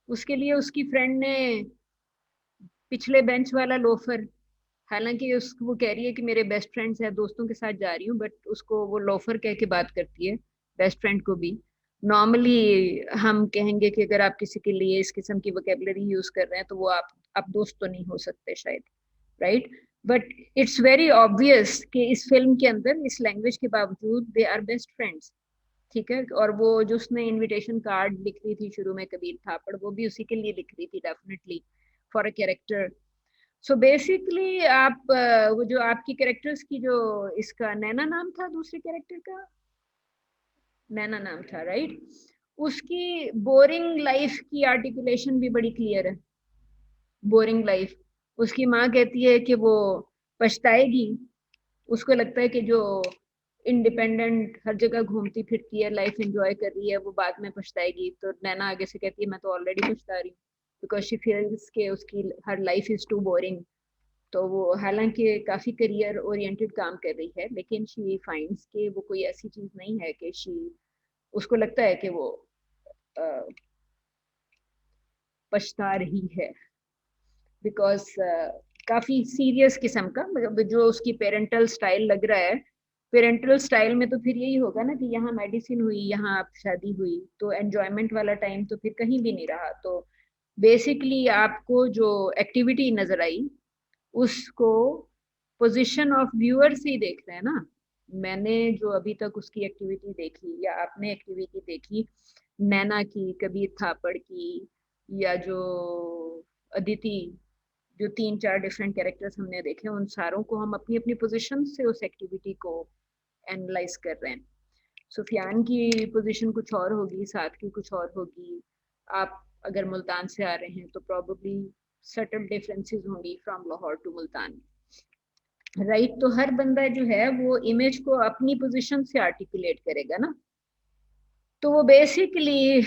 उसके लिए उसकी फ्रेंड ने पिछले बेंच वाला लोफर, हालांकि वो कह रही है कि मेरे बेस्ट फ्रेंड्स है, दोस्तों के साथ जा रही हूँ, बट उसको वो लोफर कह के बात करती है, बेस्ट फ्रेंड को भी। नॉर्मली हम कहेंगे कि अगर आप किसी के लिए इस किस्म की वोकेबलरी यूज कर रहे हैं तो वो आप दोस्त तो नहीं हो सकते शायद, right. But it's very obvious कि इस फिल्म के अंदर इस लैंग्वेज के बावजूद दे आर बेस्ट फ्रेंड्स, ठीक है। और वो जो उसने इनविटेशन कार्ड लिख रही थी शुरू में कबीर थापड़, वो भी उसी के लिए लिख रही थी definitely, for a character. So basically आप वो जो आपकी कैरेक्टर्स की जो, इसका नैना नाम था दूसरे कैरेक्टर का, नैना नाम था राइट, उसकी बोरिंग लाइफ की आर्टिकुलेशन भी बड़ी क्लियर है। बोरिंग लाइफ, उसकी माँ कहती है कि वो पछताएगी, उसको लगता है कि जो इंडिपेंडेंट हर जगह घूमती फिरती है, लाइफ एंजॉय कर रही है, वो बाद में पछताएगी। तो नैना आगे से कहती है मैं तो ऑलरेडी पछता रही हूँ, बिकॉज शी फील्स के उसकी her life is too boring. तो वो हालांकि काफी करियर ओरिएंटेड काम कर रही है, लेकिन शी फाइंड्स कि वो कोई ऐसी चीज नहीं है कि शी, उसको लगता है कि वो अ, पछता रही है, बिकॉज काफी सीरियस किस्म का, मतलब जो उसकी पेरेंटल स्टाइल लग रहा है, पेरेंटल स्टाइल में तो फिर यही होगा ना कि यहाँ मेडिसिन हुई, यहाँ आप शादी हुई, तो एंजॉयमेंट वाला टाइम तो फिर कहीं भी नहीं रहा। तो बेसिकली आपको जो एक्टिविटी नजर आई, उसको पोजीशन ऑफ व्यूअर से ही देख रहे हैं ना। मैंने जो अभी तक उसकी एक्टिविटी देखी, या आपने एक्टिविटी देखी नैना की, कबीर थापड़ की, या जो अदिति, जो 3-4 डिफरेंट कैरेक्टर्स हमने देखे, उन सारों को हम अपनी अपनी पोजीशन से उस एक्टिविटी को एनालाइज कर रहे हैं। सुफियान की पोजीशन कुछ और होगी, साथ की कुछ और होगी। आप अगर मुल्तान से आ रहे हैं तो प्रॉब्ली सटल डिफरेंसेस होंगी from Lahore to Multan, right. तो हर बंदा जो है वो इमेज को अपनी पोजीशन से आर्टिकुलेट करेगा ना। तो वो बेसिकली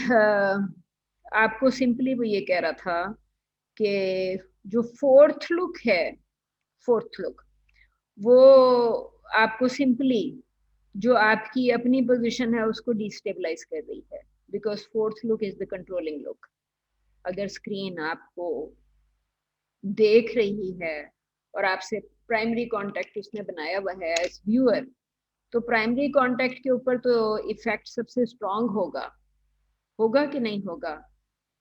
आपको सिंपली वो ये कह रहा था कि जो फोर्थ लुक है, फोर्थ लुक वो आपको सिंपली जो आपकी अपनी पोजीशन है उसको डिस्टेबलाइज कर रही है, because fourth look is the controlling look. अगर स्क्रीन आपको देख रही है और आपसे प्राइमरी कांटेक्ट उसने बनाया हुआ है एज व्यूअर, तो प्राइमरी कांटेक्ट के ऊपर तो इफेक्ट सबसे स्ट्रांग होगा, होगा कि नहीं होगा।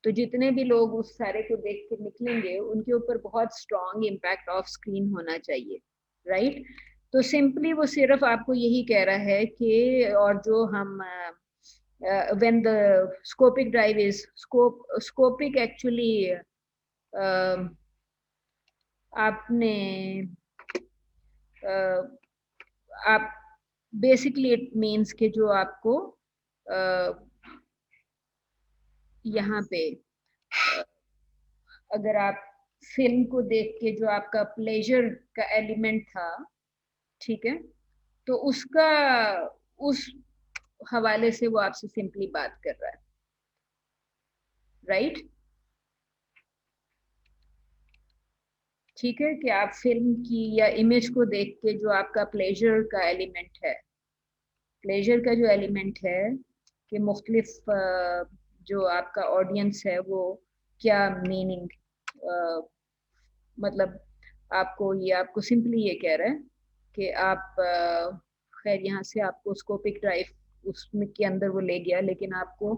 तो जितने भी लोग उस सारे को देख के निकलेंगे, उनके ऊपर बहुत स्ट्रांग इम्पैक्ट ऑफ स्क्रीन होना चाहिए, राइट। तो सिंपली वो सिर्फ आपको यही कह रहा है कि, और जो हम when the scopic drive is scopic actually, आपने आप बेसिकली इट मीन्स के जो आपको यहाँ पे अगर आप फिल्म को देख के जो आपका प्लेजर का एलिमेंट था, ठीक है, तो उसका उस हवाले से वो आपसे सिंपली बात कर रहा है, राइट। ठीक है, कि आप फिल्म की या इमेज को देख के जो आपका प्लेजर का एलिमेंट है, प्लेजर का जो एलिमेंट है कि मुख्तलिफ जो आपका ऑडियंस है वो क्या मीनिंग, मतलब आपको सिंपली ये कह रहा है कि आप खैर यहाँ से आपको स्कोपिक ड्राइव उसमें के अंदर वो ले गया, लेकिन आपको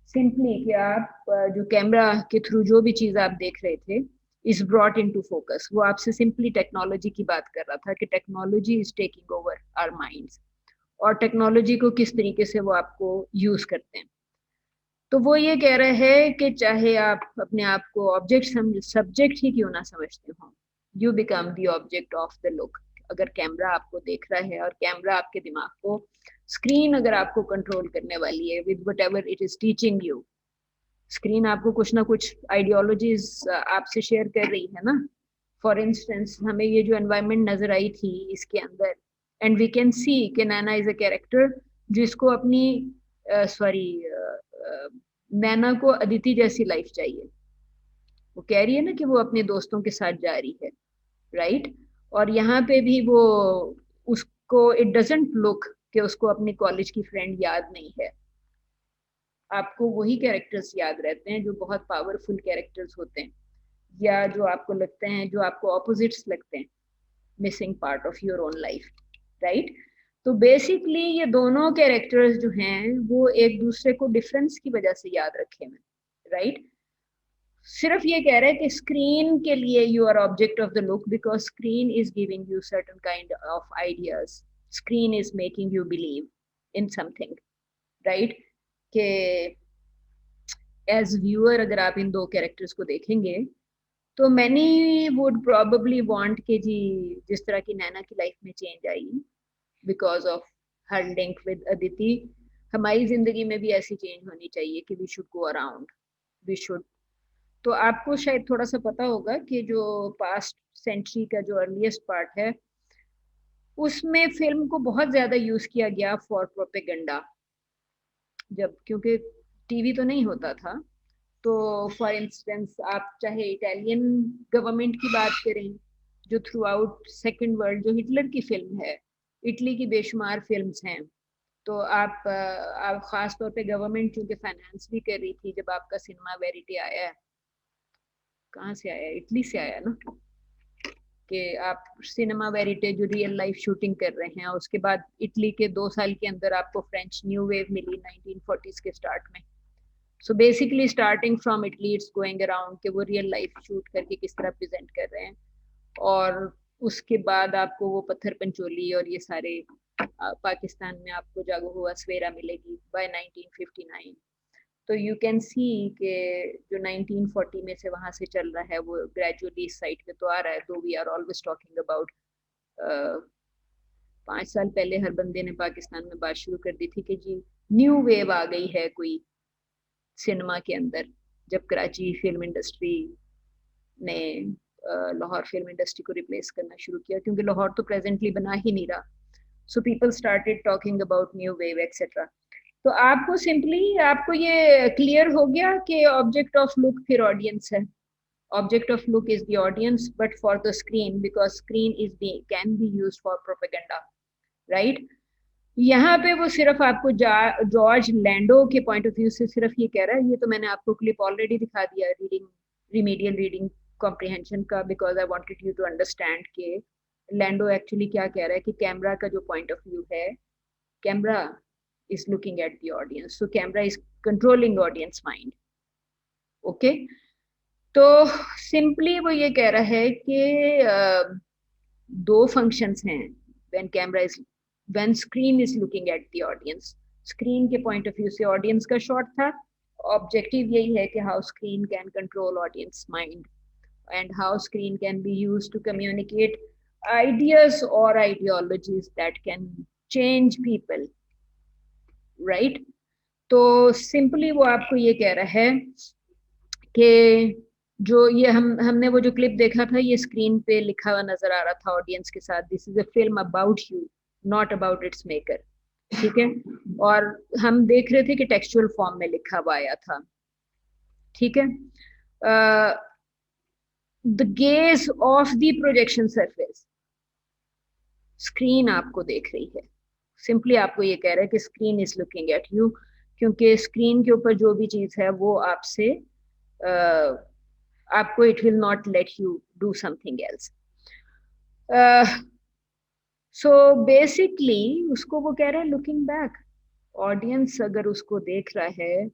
सिंपली कि आप जो कैमरा के थ्रू जो भी चीज आप देख रहे थे इज ब्रॉट इनटू फोकस, वो आपसे सिंपली टेक्नोलॉजी की बात कर रहा था कि technology is taking over our minds, और टेक्नोलॉजी को किस तरीके से वो आपको यूज करते हैं। तो वो ये कह रहे हैं कि चाहे आप अपने आप को ऑब्जेक्ट समझ, सब्जेक्ट ही क्यों ना समझते हो, you become the object of the look. अगर कैमरा आपको देख रहा है और कैमरा आपके दिमाग को, स्क्रीन अगर आपको कंट्रोल करने वाली है with whatever it is teaching you, screen आपको कुछ ना कुछ आइडियोलॉजीज आपसे शेयर कर रही है ना। फॉर इंस्टेंस हमें ये जो एनवायरनमेंट नजर आई थी इसके अंदर, एंड वी कैन सी कि नैना इज अ कैरेक्टर जिसको अपनी सॉरी नैना को अदिति जैसी लाइफ चाहिए। वो कह रही है ना कि वो अपने दोस्तों के साथ जा रही है, राइट। और यहाँ पे भी वो, उसको इट डजंट लुक कि उसको अपनी कॉलेज की फ्रेंड याद नहीं है। आपको वही कैरेक्टर्स याद रहते हैं जो बहुत पावरफुल कैरेक्टर्स होते हैं, या जो आपको लगते हैं, जो आपको ऑपोजिट्स लगते हैं, missing part of your own life, right. तो बेसिकली ये दोनों कैरेक्टर्स जो हैं वो एक दूसरे को डिफरेंस की वजह से याद रखे हैं, राइट। सिर्फ ये कह रहे हैं कि स्क्रीन के लिए you are object of the look because screen is giving you certain kind of ideas, screen is making you believe in something, right, कि एज व्यूअर अगर आप इन दो कैरेक्टर्स को देखेंगे तो मैनी वुड प्रोबेबली वांट कि जी जिस तरह की नैना की लाइफ में चेंज आई because of her link with Aditi, हमारी जिंदगी में भी ऐसी चेंज होनी चाहिए कि we should go around, we should. तो आपको शायद थोड़ा सा पता होगा कि जो पास्ट सेंचुरी का जो अर्लीस्ट पार्ट है उसमें फिल्म को बहुत ज्यादा यूज किया गया फॉर प्रोपेगेंडा, जब क्योंकि टीवी तो नहीं होता था। तो फॉर इंस्टेंस आप चाहे इटालियन गवर्नमेंट की बात करें जो थ्रू आउट सेकेंड वर्ल्ड, जो हिटलर की फिल्म है, इटली की बेशुमार फिल्म्स हैं, तो आप खास तौर पे गवर्नमेंट चूंकि फाइनेंस भी कर रही थी जब आपका सिनेमा वेरिटी आया है, कहाँ से आया, इटली से आया ना, कि आप सिनेमा वेरिटे जो रियल लाइफ शूटिंग कर रहे हैं, उसके बाद इटली के 2 साल के अंदर आपको फ्रेंच न्यू वेव मिली 1940s के स्टार्ट में। So basically starting from Italy it's going around कि वो रियल लाइफ शूट करके किस तरह प्रेजेंट कर रहे हैं, और उसके बाद आपको वो पत्थर पंचोली और ये सारे पाकिस्तान में आपको जागो हुआ सवेरा मिलेगी बाय 1959। तो यू कैन सी कि जो 1940 में से वहां से चल रहा है वो ग्रेजुअली इस साइड पे तो आ रहा है। दो we are always talking about 5 साल पहले हर बंदे ने पाकिस्तान में बात शुरू कर दी थी कि जी न्यू वेव आ गई है कोई सिनेमा के अंदर, जब कराची फिल्म इंडस्ट्री ने लाहौर फिल्म इंडस्ट्री को रिप्लेस करना शुरू किया, क्योंकि लाहौर तो प्रेजेंटली बना ही नहीं रहा। So people started talking about new wave etcetera. तो आपको सिंपली आपको ये क्लियर हो गया कि ऑब्जेक्ट ऑफ लुक फिर ऑडियंस है। Object of look is the audience but for the screen, because screen is can be used for propaganda, right. यहाँ पे वो सिर्फ आपको जॉर्ज लैंडो के पॉइंट ऑफ व्यू से सिर्फ ये कह रहा है, ये तो मैंने आपको क्लिप ऑलरेडी दिखा दिया रीडिंग रिमीडियल रीडिंग कॉम्प्रिहेंशन का, because I wanted you to understand के लैंडो एक्चुअली क्या कह रहा है कि कैमरा का जो पॉइंट ऑफ व्यू है, camera is looking eight the audience, so camera is controlling audience mind. Okay, तो सिंपली वो ये कह रहा है कि दो फंक्शंस हैं when camera is when screen is looking at the audience। screen के point of view से audience का shot था, objective यही है कि how screen can control audience mind and how screen can be used to communicate ideas or ideologies that can change people, right। तो simply वो आपको ये कह रहा है कि जो ये हमने वो जो क्लिप देखा था, ये स्क्रीन पे लिखा हुआ नजर आ रहा था ऑडियंस के साथ, this is a film about you not about it's maker, ठीक है। और हम देख रहे थे कि टेक्सचुअल फॉर्म में लिखा हुआ आया था, ठीक है। The gaze of the projection surface, screen आपको देख रही है, सिंपली आपको ये कह रहा है कि screen is looking at you, क्योंकि स्क्रीन के ऊपर जो भी चीज है वो आपसे आपको it will not let you do something else. So basically उसको वो कह रहा है लुकिंग बैक, ऑडियंस अगर उसको देख रहा है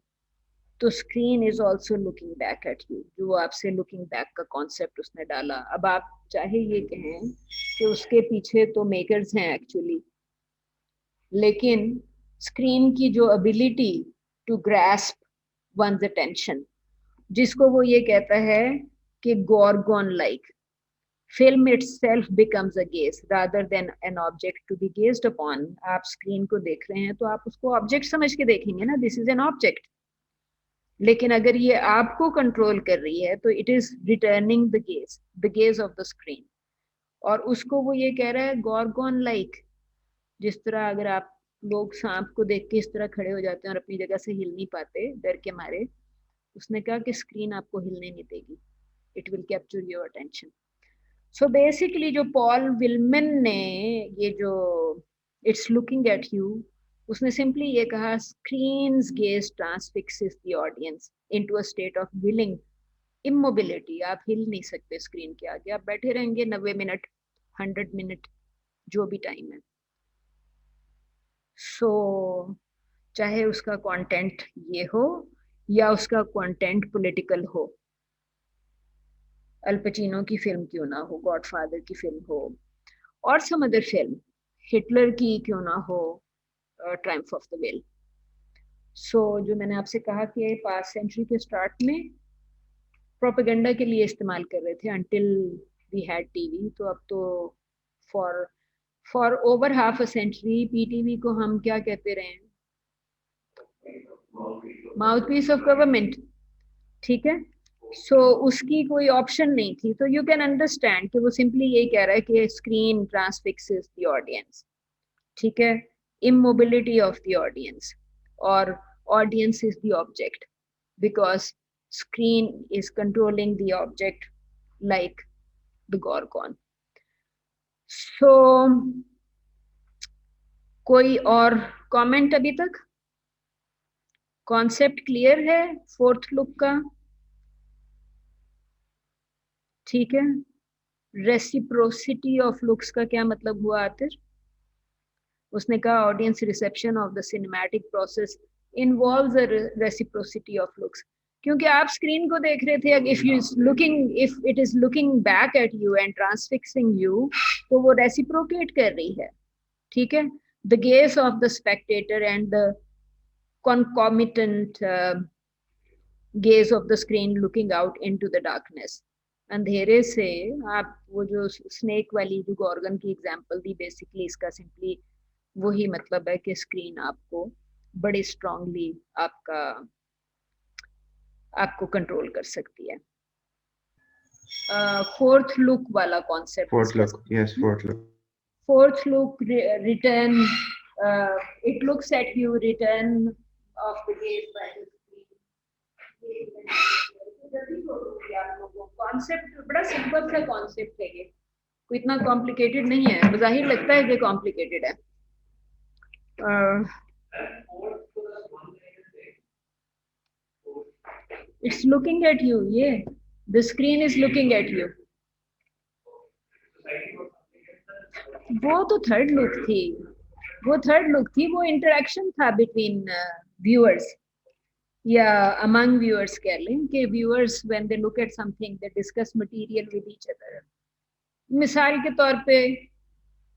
तो screen is also looking back at you, जो आपसे लुकिंग बैक का कॉन्सेप्ट उसने डाला। अब आप चाहे ये कहें कि उसके पीछे तो मेकर्स हैं एक्चुअली, लेकिन स्क्रीन की जो ability to grasp once attention, जिसको वो ये कहता है कि gorgon like, film itself becomes a gaze rather than an object to be gazed upon। आप स्क्रीन को देख रहे हैं तो आप उसको ऑब्जेक्ट समझ के देखेंगे ना, दिस इज एन ऑब्जेक्ट। लेकिन अगर ये आपको कंट्रोल कर रही है तो it is returning the gaze of the screen. और उसको वो ये कह रहा है गॉर्गन लाइक, जिस तरह अगर आप लोग सांप को देख के इस तरह खड़े हो जाते हैं और अपनी जगह से हिल नहीं पाते डर के मारे, उसने कहा कि स्क्रीन आपको हिलने नहीं देगी, it will capture your attention. So basically जो पॉल विलमन ने ये जो इट्स लुकिंग एट यू, उसने सिंपली ये कहा screen's gaze transfixes the audience into a state of willing immobility. आप हिल नहीं सकते स्क्रीन के आगे, आप बैठे रहेंगे 90 मिनट 100 मिनट जो भी टाइम है। सो चाहे उसका कंटेंट ये हो या उसका कंटेंट पॉलिटिकल हो, अल पचिनो की फिल्म क्यों ना हो, गॉडफादर की फिल्म हो, और सम अदर फिल्म, हिटलर की क्यों ना हो, ट्रायम्फ ऑफ द विल, जो मैंने आपसे कहा कि पास्ट सेंचुरी के स्टार्ट में प्रोपेगेंडा के लिए इस्तेमाल कर रहे थे अंटिल वी हैड टीवी। तो अब तो for over half a century PTV को हम क्या कहते रहे हैं? Mouthpiece of government. ठीक है, उसकी कोई ऑप्शन नहीं थी। तो यू कैन अंडरस्टैंड कि वो सिंपली यही कह रहा है कि स्क्रीन ट्रांसफिक्सेस द ऑडियंस। ठीक है, immobility of the audience, or audience is the object because screen is controlling the object like the gorgon. So कोई और कमेंट अभी तक? कॉन्सेप्ट क्लियर है फोर्थ लुक का? ठीक है, रेसिप्रोसिटी ऑफ लुक्स का क्या मतलब हुआ आतिर? उसने कहा audience reception of the cinematic process involves a reciprocity of looks. क्योंकि आप स्क्रीन को देख रहे थे, if it is looking back at you and transfixing you, तो वो रेसिप्रोकेट कर रही है। ठीक है, the gaze of the spectator and the concomitant gaze of the screen looking out into the darkness। अंधेरे से आप वो जो स्नेक वाली जो गॉर्गन की एग्जांपल दी, बेसिकली इसका सिंपली वही मतलब है कि स्क्रीन आपको बड़े स्ट्रांगली आपको कंट्रोल कर सकती है। फोर्थ लुक वाला concept. Fourth look return, it looks at you, return of the gaze by the screen। Concept बड़ा सिंपल सा कॉन्सेप्ट है ये, कोई इतना कॉम्प्लिकेटेड नहीं है। बज़ाहिर लगता है कि कॉम्प्लिकेटेड है। इट्स लुकिंग एट यू, ये the screen is looking at you. वो तो थर्ड लुक थी, वो इंटरेक्शन था बिटवीन व्यूअर्स या अमंग व्यूअर्स कह लें कि viewers when they look at something they discuss material with each other. मिसाल के तौर पे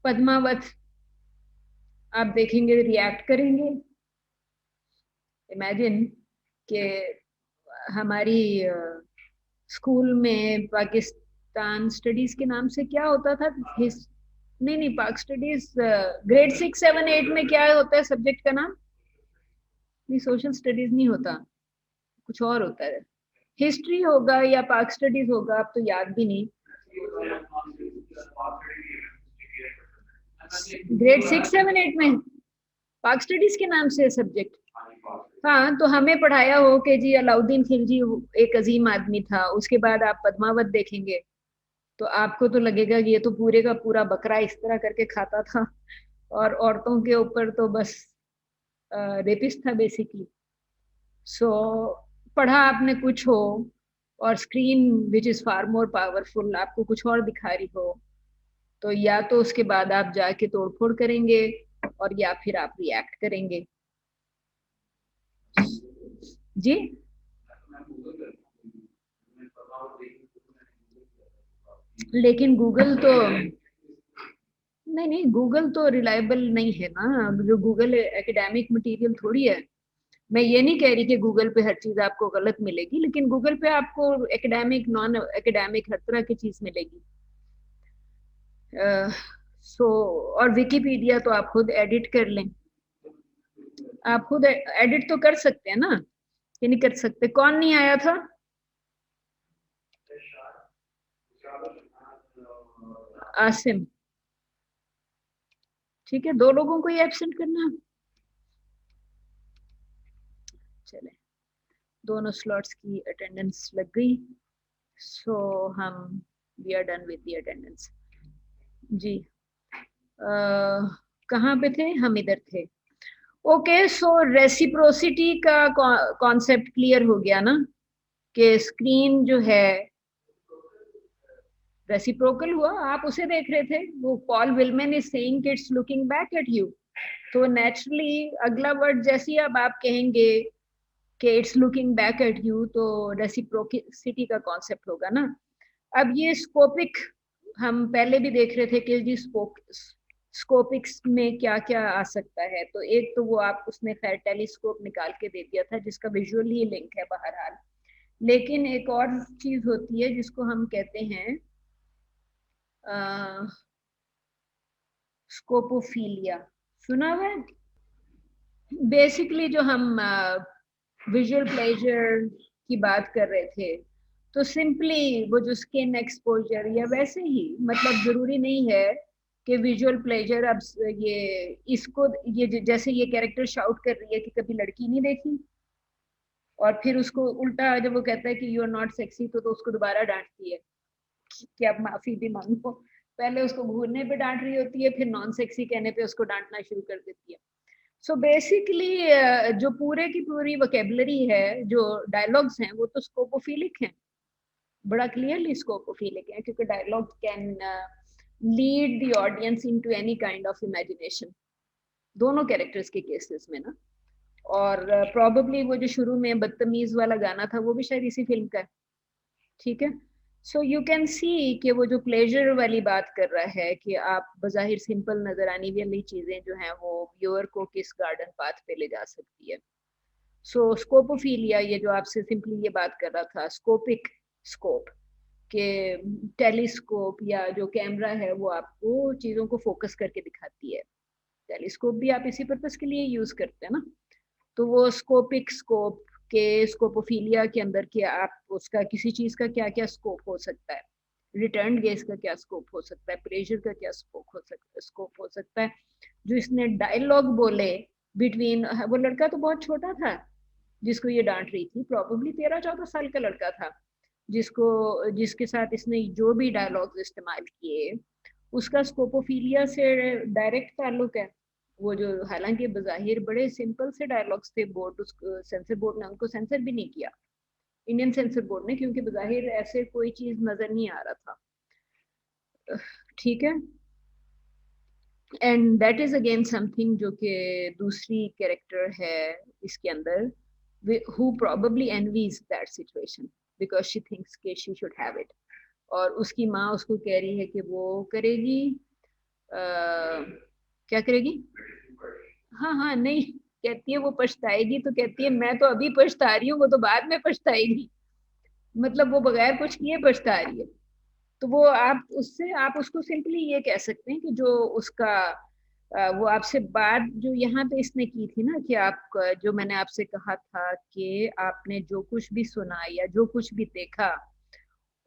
पद्मावत आप देखेंगे, रिएक्ट करेंगे। इमेजिन कि हमारी स्कूल में पाकिस्तान स्टडीज के नाम से क्या होता था, नहीं पाक स्टडीज ग्रेड 6, 7, 8 में क्या होता है सब्जेक्ट का नाम? नहीं, सोशल स्टडीज नहीं होता, कुछ और होता है। हिस्ट्री होगा या पाक स्टडीज होगा, अब तो याद भी नहीं। ग्रेड 6, 7, 8 में पाक स्टडीज के नाम से सब्जेक्ट। हाँ, तो हमें पढ़ाया हो कि जी अलाउद्दीन खिलजी एक अजीम आदमी था। उसके बाद आप पद्मावत देखेंगे तो आपको तो लगेगा कि ये तो पूरे का पूरा बकरा इस तरह करके खाता था और औरतों के ऊपर तो बस रेपिस्ट था बेसिकली। पढ़ा आपने कुछ हो और screen which is far more powerful आपको कुछ और दिखा रही हो, तो या तो उसके बाद आप जाके तोड़फोड़ करेंगे और या फिर आप रिएक्ट करेंगे। जी लेकिन गूगल तो नहीं, गूगल तो रिलायबल नहीं है ना। जो गूगल एकेडमिक मटेरियल थोड़ी है। मैं ये नहीं कह रही कि गूगल पे हर चीज आपको गलत मिलेगी, लेकिन गूगल पे आपको एकेडमिक, नॉन एकेडमिक हर तरह की चीज मिलेगी। और विकिपीडिया तो आप खुद एडिट कर लें। आप खुद एडिट तो कर सकते हैं ना, ये नहीं कर सकते? कौन नहीं आया था? आसिम। ठीक है, 2 लोगों को ही एब्सेंट करना। चले, दोनों स्लॉट्स की अटेंडेंस लग गई। हम we are done with the attendance. जी कहाँ पे थे हम? इधर थे। ओके, रेसिप्रोसिटी का कॉन्सेप्ट क्लियर हो गया ना कि स्क्रीन जो है रेसिप्रोकल हुआ। आप उसे देख रहे थे, वो पॉल विलमैन इज सेइंग कि it's looking back at you. तो नेचुरली अगला वर्ड जैसे ही अब आप कहेंगे कि it's looking back at you, तो रेसिप्रोसिटी का कॉन्सेप्ट होगा ना। अब ये स्कोपिक हम पहले भी देख रहे थे कि जी स्कोपिक्स में क्या क्या आ सकता है, तो एक तो वो आप उसने खैर टेलीस्कोप निकाल के दे दिया था जिसका विजुअल ही लिंक है बहरहाल, लेकिन एक और चीज होती है जिसको हम कहते हैं स्कोपोफीलिया। सुना हुआ है? बेसिकली जो हम विजुअल प्लेजर की बात कर रहे थे, तो सिंपली वो जो स्किन एक्सपोजर या वैसे ही, मतलब जरूरी नहीं है कि विजुअल प्लेजर अब ये इसको ये जैसे ये कैरेक्टर शाउट कर रही है कि कभी लड़की नहीं देखी, और फिर उसको उल्टा जब वो कहता है कि यू आर नॉट सेक्सी तो उसको दोबारा डांटती है कि आप माफी भी मांगो। पहले उसको घूरने पे डांट रही होती है, फिर नॉन सेक्सी कहने पे उसको डांटना शुरू कर देती है। सो बेसिकली जो पूरे की पूरी वोकेबलरी है, जो डायलॉग्स हैं, वो तो स्कोपोफिलिक हैं, बड़ा क्लियरली स्कोपोफिलिक है, क्योंकि dialogue can lead the audience into any kind of imagination, दोनों कैरेक्टर्स के केसेस में ना। और प्रोबेबली वो जो शुरू में बदतमीज वाला गाना था वो भी शायद इसी फिल्म का है, ठीक है। सो यू कैन सी कि वो जो प्लेजर वाली बात कर रहा है कि आप बज़ाहिर सिंपल नजर आने वाली चीजें जो हैं वो व्यूअर को किस गार्डन पाथ पे ले जा सकती है। सो स्कोपोफीलिया, ये जो आपसे सिंपली ये बात कर रहा था, स्कोपिक स्कोप के टेलीस्कोप या जो कैमरा है वो आपको चीजों को फोकस करके दिखाती है। टेलीस्कोप भी आप इसी पर्पस के लिए यूज करते हैं ना। तो वो स्कोपिक स्कोप के स्कोपोफीलिया के अंदर के आप उसका किसी चीज का क्या क्या स्कोप हो सकता है, रिटर्न गेज का क्या स्कोप हो सकता है, प्रेशर का क्या स्कोप हो सकता है। जो इसने डायलॉग बोले बिटवीन, वो लड़का तो बहुत छोटा था जिसको ये डांट रही थी, प्रॉबेबली 13-14 साल का लड़का था, जिसके साथ इसने जो भी डायलॉग्स इस्तेमाल किए उसका स्कोपोफीलिया से डायरेक्ट ताल्लुक है। वो जो हालांकि बज़ाहिर बड़े सिंपल से डायलॉग्स थे, बोर्ड सेंसर बोर्ड ने उनको सेंसर भी नहीं किया, इंडियन सेंसर बोर्ड ने, क्योंकि बज़ाहिर ऐसे कोई चीज नजर नहीं आ रहा था, ठीक है। And that is again something जो कि दूसरी कैरेक्टर है इसके अंदर, who probably envies that situation because she thinks कि she should have it, और उसकी माँ उसको कह रही है कि वो करेगी, क्या करेगी, हाँ हाँ नहीं, कहती है वो पछताएगी, तो कहती है मैं तो अभी पछता रही हूँ, वो तो बाद में पछताएगी, मतलब वो बगैर कुछ किए पछता रही है। तो वो आप उसको सिंपली ये कह सकते हैं कि जो उसका वो आपसे बात जो यहाँ पे इसने की थी ना, कि आप जो मैंने आपसे कहा था कि आपने जो कुछ भी सुना या जो कुछ भी देखा,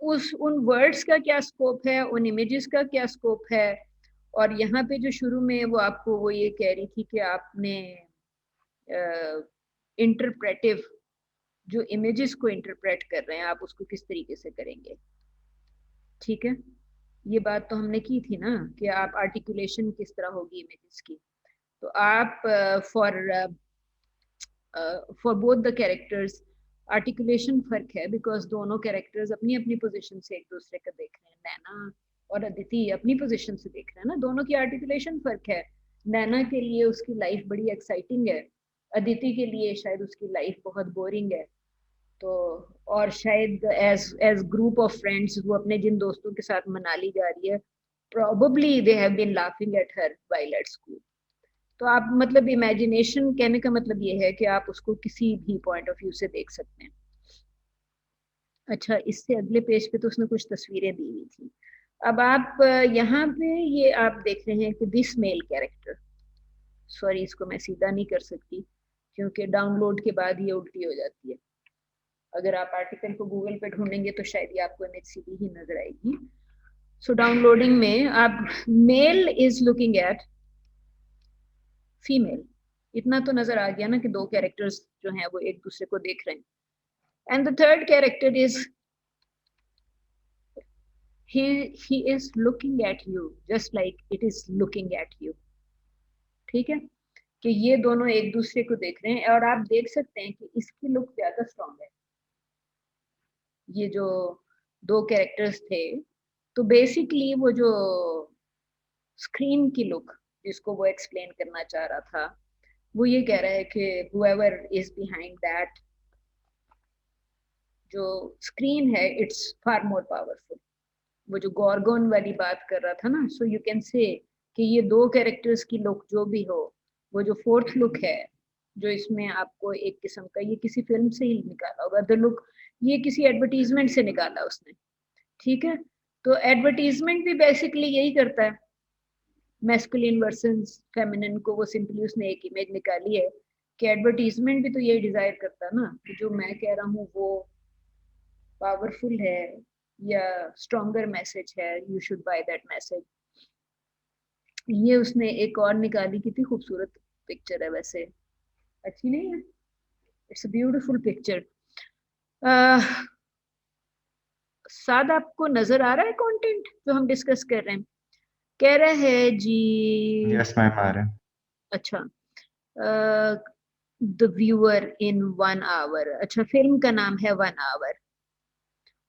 उन वर्ड्स का क्या स्कोप है, उन इमेजेस का क्या स्कोप है। और यहाँ पे जो शुरू में वो आपको वो ये कह रही थी कि आपने इंटरप्रेटिव जो इमेजेस को इंटरप्रेट कर रहे हैं आप उसको किस तरीके से करेंगे, ठीक है। ये बात तो हमने की थी ना कि आप आर्टिकुलेशन किस तरह होगी इमेजेस की। तो आप for both the characters articulation फर्क है, बिकॉज दोनों कैरेक्टर्स अपनी अपनी पोजीशन से एक दूसरे को देख रहे हैं। नैना और अदिति अपनी पोजीशन से देख रहे हैं ना, दोनों की आर्टिकुलेशन फर्क है। नैना के लिए उसकी लाइफ बड़ी एक्साइटिंग है, अदिति के लिए शायद उसकी लाइफ बहुत बोरिंग है। तो और शायद एज ग्रुप ऑफ फ्रेंड्स वो अपने जिन दोस्तों के साथ मनाली जा रही है, probably they have been laughing at her while at school। तो आप मतलब इमेजिनेशन कहने का मतलब ये है कि आप उसको किसी भी पॉइंट ऑफ व्यू से देख सकते हैं। अच्छा, इससे अगले पेज पे तो उसने कुछ तस्वीरें दी हुई थी। अब आप यहाँ पे ये आप देख रहे हैं कि दिस मेल कैरेक्टर, सॉरी इसको मैं सीधा नहीं कर सकती क्योंकि डाउनलोड के बाद ये उल्टी हो जाती है। अगर आप आर्टिकल को गूगल पे ढूंढेंगे तो शायद ये आपको इमेज सीधी ही नजर आएगी। सो डाउनलोडिंग में आप male is looking at female, इतना तो नजर आ गया ना कि दो कैरेक्टर्स जो हैं वो एक दूसरे को देख रहे हैं। And the third character is he is looking at you just like it is looking at you, ठीक है, कि ये दोनों एक दूसरे को देख रहे हैं। और आप देख सकते हैं कि इसकी लुक ज्यादा स्ट्रॉन्ग है, ये जो दो कैरेक्टर्स थे। तो बेसिकली वो जो स्क्रीन की लुक जिसको वो एक्सप्लेन करना चाह रहा था, वो ये कह रहा है कि whoever is behind that, जो स्क्रीन है इट्स फार मोर पावरफुल। वो जो गॉर्गोन वाली बात कर रहा था ना, सो यू कैन से कि ये दो कैरेक्टर्स की लुक जो भी हो, वो जो फोर्थ लुक है जो इसमें आपको एक किस्म का, ये किसी फिल्म से ही निकाला होगा। द लुक ये किसी एडवर्टीजमेंट से निकाला उसने, ठीक है। तो एडवर्टीजमेंट भी बेसिकली यही करता है, मैस्कुलिन वर्सेस फेमिनिन को वो सिंपली उसने एक इमेज निकाली है कि एडवर्टीजमेंट भी तो यही डिजायर करता है ना कि जो मैं कह रहा हूँ वो पावरफुल है या स्ट्रॉन्गर मैसेज है, you should by that message. ये उसने एक और निकाली, कितनी खूबसूरत पिक्चर है वैसे, अच्छी नहीं है? It's a beautiful picture. Saad आपको नजर आ रहा है कंटेंट जो हम डिस्कस कर रहे हैं? कह रहे हैं जी। यस मैम आ रहे हैं। अच्छा, द व्यूअर इन 1 आवर। अच्छा, फिल्म का नाम है 1 आवर,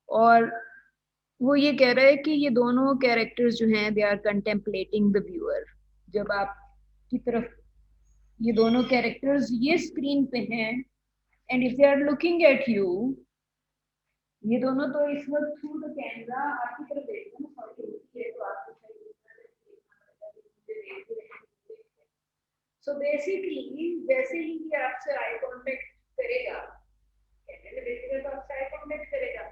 और वो ये कह रहा है कि ये दोनों कैरेक्टर्स जो हैं they are contemplating the viewer. जब आप की तरफ ये दोनों कैरेक्टर्स ये स्क्रीन पे हैं and if they are looking at you, ये दोनों तो इस वक्त थ्रू द कैमरा आपकी तरफ देख रहे हैं ना, सॉरी तो आपको सो बेसिकली जैसे ही ये आपसे आई कांटेक्ट करेगा, कैमरे में देख रहे तो आपसे आई कांटेक्ट करेगा,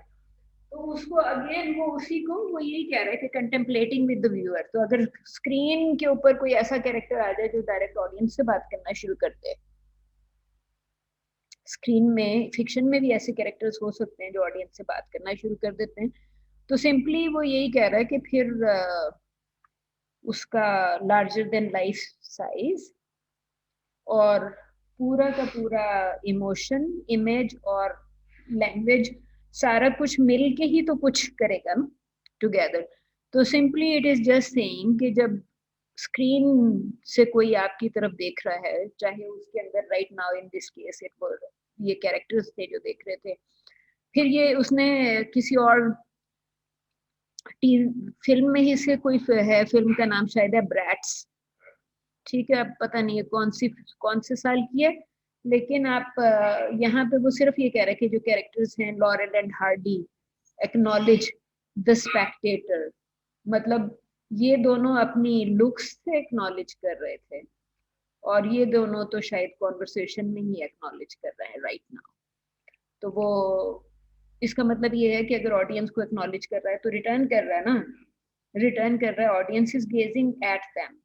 तो उसको अगेन वो उसी को वो यही कह रहा है कि कंटेम्पलेटिंग विद द व्यूअर। तो अगर स्क्रीन के ऊपर कोई ऐसा कैरेक्टर आ जाए जो डायरेक्ट ऑडियंस से बात करना शुरू कर दे, स्क्रीन में फिक्शन में भी ऐसे कैरेक्टर्स हो सकते हैं जो ऑडियंस से बात करना शुरू कर देते हैं, तो सिंपली वो यही कह रहा है कि फिर उसका लार्जर देन लाइफ साइज और पूरा का पूरा इमोशन, इमेज और लैंग्वेज सारा कुछ मिल के ही तो कुछ करेगा ना, टुगेदर। तो simply it is just saying कि जब स्क्रीन से कोई आपकी तरफ देख रहा है, चाहे उसके अंदर right now in this case it were ये कैरेक्टर्स थे जो देख रहे थे, फिर ये उसने किसी और फिल्म में ही से कोई है, फिल्म का नाम शायद है ब्रैट्स, ठीक है, अब पता नहीं है कौन से साल की है, लेकिन आप यहाँ पे वो सिर्फ ये कह रहे हैं कि जो कैरेक्टर्स हैं laurel and Hardy acknowledge the Spectator, मतलब ये दोनों अपनी लुक्स से एक्नॉलेज कर रहे थे, और ये दोनों तो शायद कॉन्वर्सेशन में ही एक्नॉलेज कर रहे हैं राइट नाउ। तो वो इसका मतलब ये है कि अगर ऑडियंस को एक्नॉलेज कर रहा है तो रिटर्न कर रहा है ना, रिटर्न कर रहा है, audience is gazing at them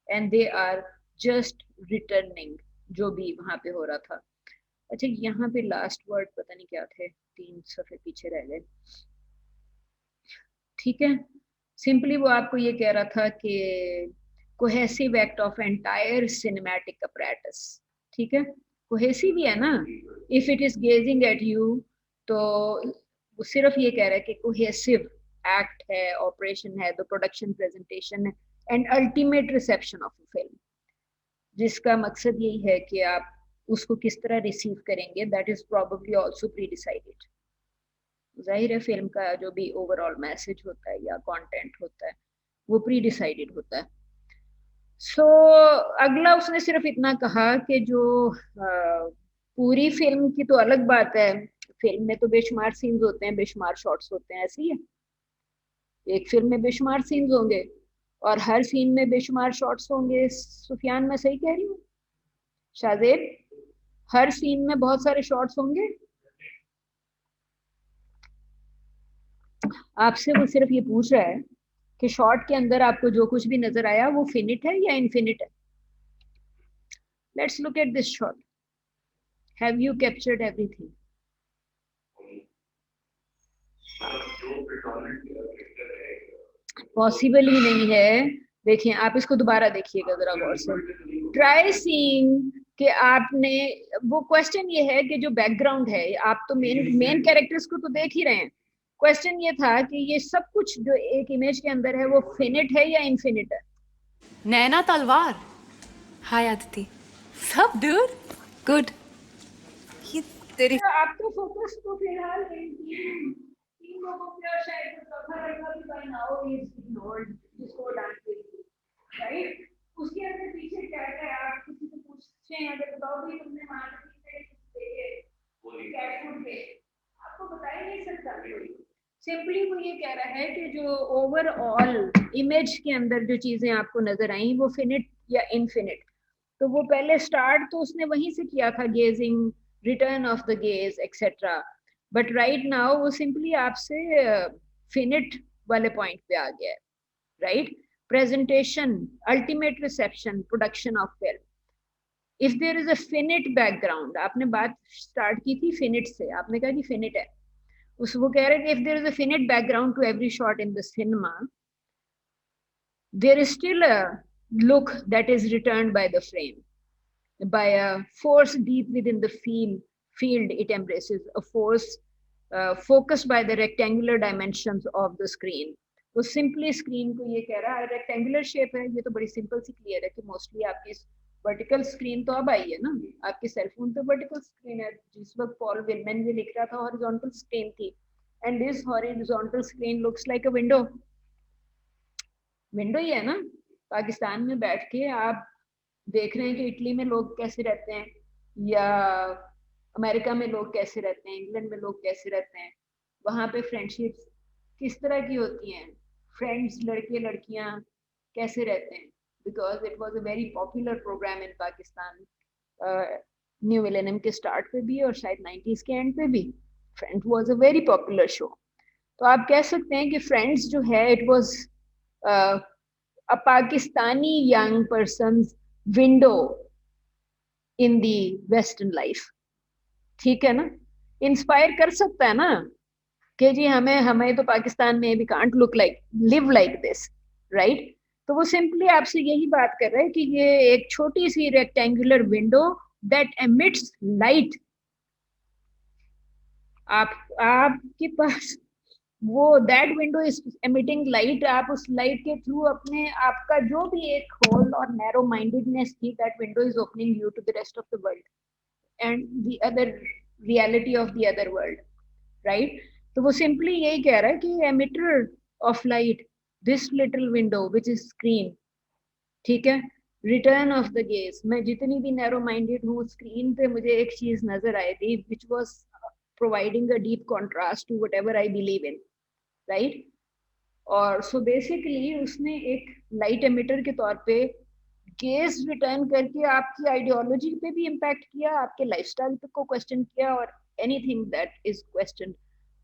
and they are just returning जो भी वहां पे हो रहा था। अच्छा, यहाँ पे लास्ट वर्ड पता नहीं क्या थे, 3 सफ़े पीछे रह गए, ठीक है। सिंपली वो आपको ये कह रहा था कि cohesive act of entire cinematic apparatus, ठीक है, कोहेसिव ही है ना, if it is gazing at you, तो वो सिर्फ ये कह रहा है कि कोहेसिव एक्ट है, ऑपरेशन है, the production, presentation and ultimate reception of a film, जिसका मकसद यही है कि आप उसको किस तरह रिसीव करेंगे, that is probably also pre decided. जाहिर है फिल्म का जो भी ओवरऑल मैसेज होता है या कंटेंट होता है वो प्री डिसाइडेड होता है। सो अगला उसने सिर्फ इतना कहा कि जो पूरी फिल्म की तो अलग बात है, फिल्म में तो बेशुमार सीन्स होते हैं, बेशुमार शॉट्स होते हैं, ऐसी है एक फिल्म में बेशुमार सीन्स होंगे और हर सीन में बेशुमार शॉट्स होंगे। सुफियान, मैं सही कह रही हूँ? शाहजेब, हर सीन में बहुत सारे शॉट्स होंगे? आपसे वो सिर्फ ये पूछ रहा है कि शॉट के अंदर आपको जो कुछ भी नजर आया वो फिनिट है या इनफिनिट है। Let's look at this shot, have you captured everything? Possible ही नहीं है। देखिए, आप इसको दोबारा देखिएगा जरा गौर से, ट्राई सीइंग कि आपने, वो क्वेश्चन ये है कि जो बैकग्राउंड है, आप तो मेन कैरेक्टर्स को तो देख ही रहे हैं, क्वेश्चन ये था कि ये सब कुछ जो एक इमेज के अंदर है वो फिनिट है या इनफिनिट है। नैना तलवार। हाय आदिति। सब डूड गुड। ये तेरी आपका फोकस तो फिलहाल तीन लोगों पे और शायद चौथा लड़का भी बाय नाउ इज इग्नोर्ड, जिसको डांस देती, राइट? उसके अंदर पीछे क्या है, आप किसी से पूछते हैं अगर बताओ भी तुमने मार्केट से देखे कैट फूड पे, आपको बता ही नहीं सकता कोई। सिंपली वो ये कह रहा है कि जो ओवरऑल इमेज के अंदर जो चीजें आपको नजर आई वो फिनिट या इनफिनिट, तो वो पहले स्टार्ट तो उसने वहीं से किया था, gazing, return of the gaze etcetera, but right now वो सिंपली आपसे फिनिट वाले पॉइंट पे आ गया है, right? Presentation, ultimate reception, production of film. If there is a finite background, आपने बात स्टार्ट की थी फिनिट से, आपने कहा कि फिनिट है, उस वो कह रहे हैं कि if there is a finite background to every shot in the cinema, there is still a look that is returned by the frame, by a force deep within the field it embraces, a force focused by the rectangular dimensions of the screen. तो simply screen को ये कह रहा है, rectangular shape है, ये तो बड़ी सिंपल सी क्लियर है कि मोस्टली आपकी वर्टिकल स्क्रीन तो अब आई है ना, आपके सेलफोन पे वर्टिकल स्क्रीन है, जिस वक्त पॉल विलमैन भी लिख रहा था हॉरिजॉन्टल स्क्रीन थी, and this horizontal screen looks like a window. Window ही है ना। पाकिस्तान में बैठ के आप देख रहे हैं कि इटली में लोग कैसे रहते हैं, या अमेरिका में लोग कैसे रहते हैं, इंग्लैंड में लोग कैसे रहते हैं, वहाँ पे फ्रेंडशिप्स किस तरह की होती हैं, फ्रेंड्स लड़के लड़कियाँ कैसे रहते हैं, because it was a very popular programme in Pakistan, new millennium के स्टार्ट पे भी और शायद 90s के एंड पे भी Friends was a very popular show. तो आप कह सकते हैं कि फ्रेंड्स जो है it was a Pakistani young person's window in the Western life, ठीक है ना? इंस्पायर कर सकता है ना कि जी हमें तो पाकिस्तान में भी can't look like live like this, right? तो वो सिंपली आपसे यही बात कर रहा है कि ये एक छोटी सी rectangular window that emits light, आपके पास वो that window is emitting light, आप उस लाइट के थ्रू अपने आपका जो भी एक होल और नैरो माइंडेडनेस थी, that window is opening you to the rest of the world and the other reality of the other world, right? तो वो सिंपली यही कह रहा है कि emitter of light, this little window which is screen, ठीक है, रिटर्न ऑफ द गेज। मैं जितनी भी नैरो माइंडेड हूँ, स्क्रीन पे मुझे एक चीज नजर आई थी which was providing a deep contrast to whatever I believe in, right? और सो बेसिकली उसने एक लाइट एमिटर के तौर पे गेज रिटर्न करके आपकी आइडियोलॉजी पे भी इम्पैक्ट किया, आपके लाइफस्टाइल पे को क्वेश्चन किया, और anything that is question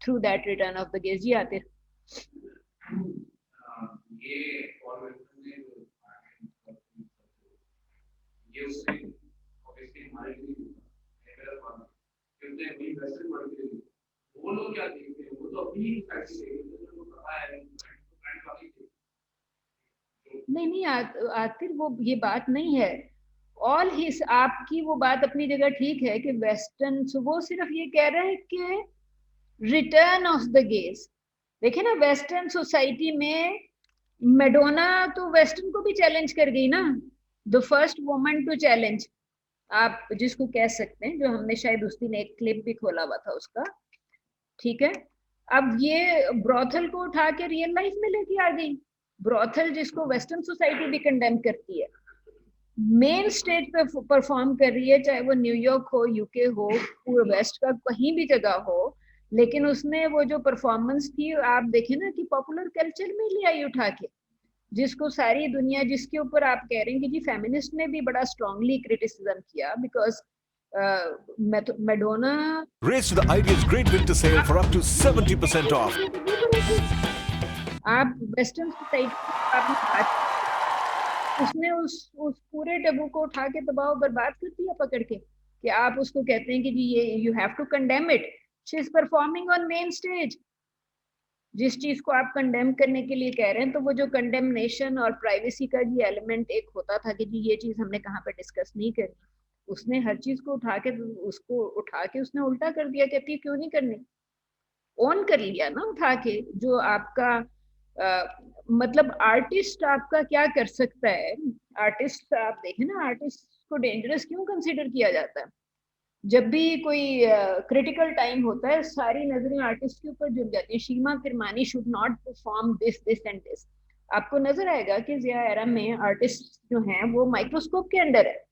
through that return of the gaze. जी आते वो लोग क्या देखते हैं, वो तो अपनी नहीं आखिर वो ये बात नहीं है, ऑल हिस आपकी वो बात अपनी जगह ठीक है कि वेस्टर्न, वो सिर्फ ये कह रहे हैं कि रिटर्न ऑफ द गेज। देखिए ना, वेस्टर्न सोसाइटी में मैडोना तो वेस्टर्न को भी चैलेंज कर गई ना, the first woman to challenge, आप जिसको कह सकते हैं, जो हमने शायद उस दिन एक क्लिप भी खोला हुआ था उसका, ठीक है? अब ये ब्रॉथल को उठा के रियल लाइफ में लेके आ गई, ब्रॉथल जिसको वेस्टर्न सोसाइटी भी कंडेम करती है, मेन स्टेज पे परफॉर्म कर रही है, चाहे वो न्यूयॉर्क हो, यूके हो, पूरे वेस्ट का कहीं भी जगह हो, लेकिन उसने वो जो परफॉर्मेंस थी, आप देखें ना कि पॉपुलर कल्चर में ले आई उठा के, जिसको सारी दुनिया, जिसके ऊपर आप कह रहे हैं कि जी फेमिनिस्ट ने भी बड़ा स्ट्रांगली क्रिटिसिज्म किया, because Madonna Race to the Ideas Great Winter Sale for up to 70% off. आप वेस्टर्न सोसाइटी, उसने उस पूरे टैबू को उठा के दबाव बर्बाद कर दिया पकड़ के, कि आप उसको कहते हैं कि जी ये you have to condemn it, she is performing on main stage. जिस चीज को आप कंडेम करने के लिए कह रहे हैं, तो वो जो कंडेमनेशन और प्राइवेसी का ये एलिमेंट एक होता था कि जी ये चीज हमने कहाँ पे डिस्कस नहीं करनी, उसने हर चीज को उठा के उसने उल्टा कर दिया, कहती है क्यों नहीं करनी, ओन कर लिया ना उठा के। जो आपका मतलब आर्टिस्ट आपका क्या कर सकता है, आर्टिस्ट आप देखें ना, आर्टिस्ट को डेंजरस क्यों कंसिडर किया जाता है? जब भी कोई क्रिटिकल टाइम होता है, सारी नजरें आर्टिस्ट के ऊपर जुड़ जाती है, Sheema Kirmani should not perform this this and this. आपको नजर आएगा कि ज़िया एरम में आर्टिस्ट जो हैं वो माइक्रोस्कोप के अंडर है,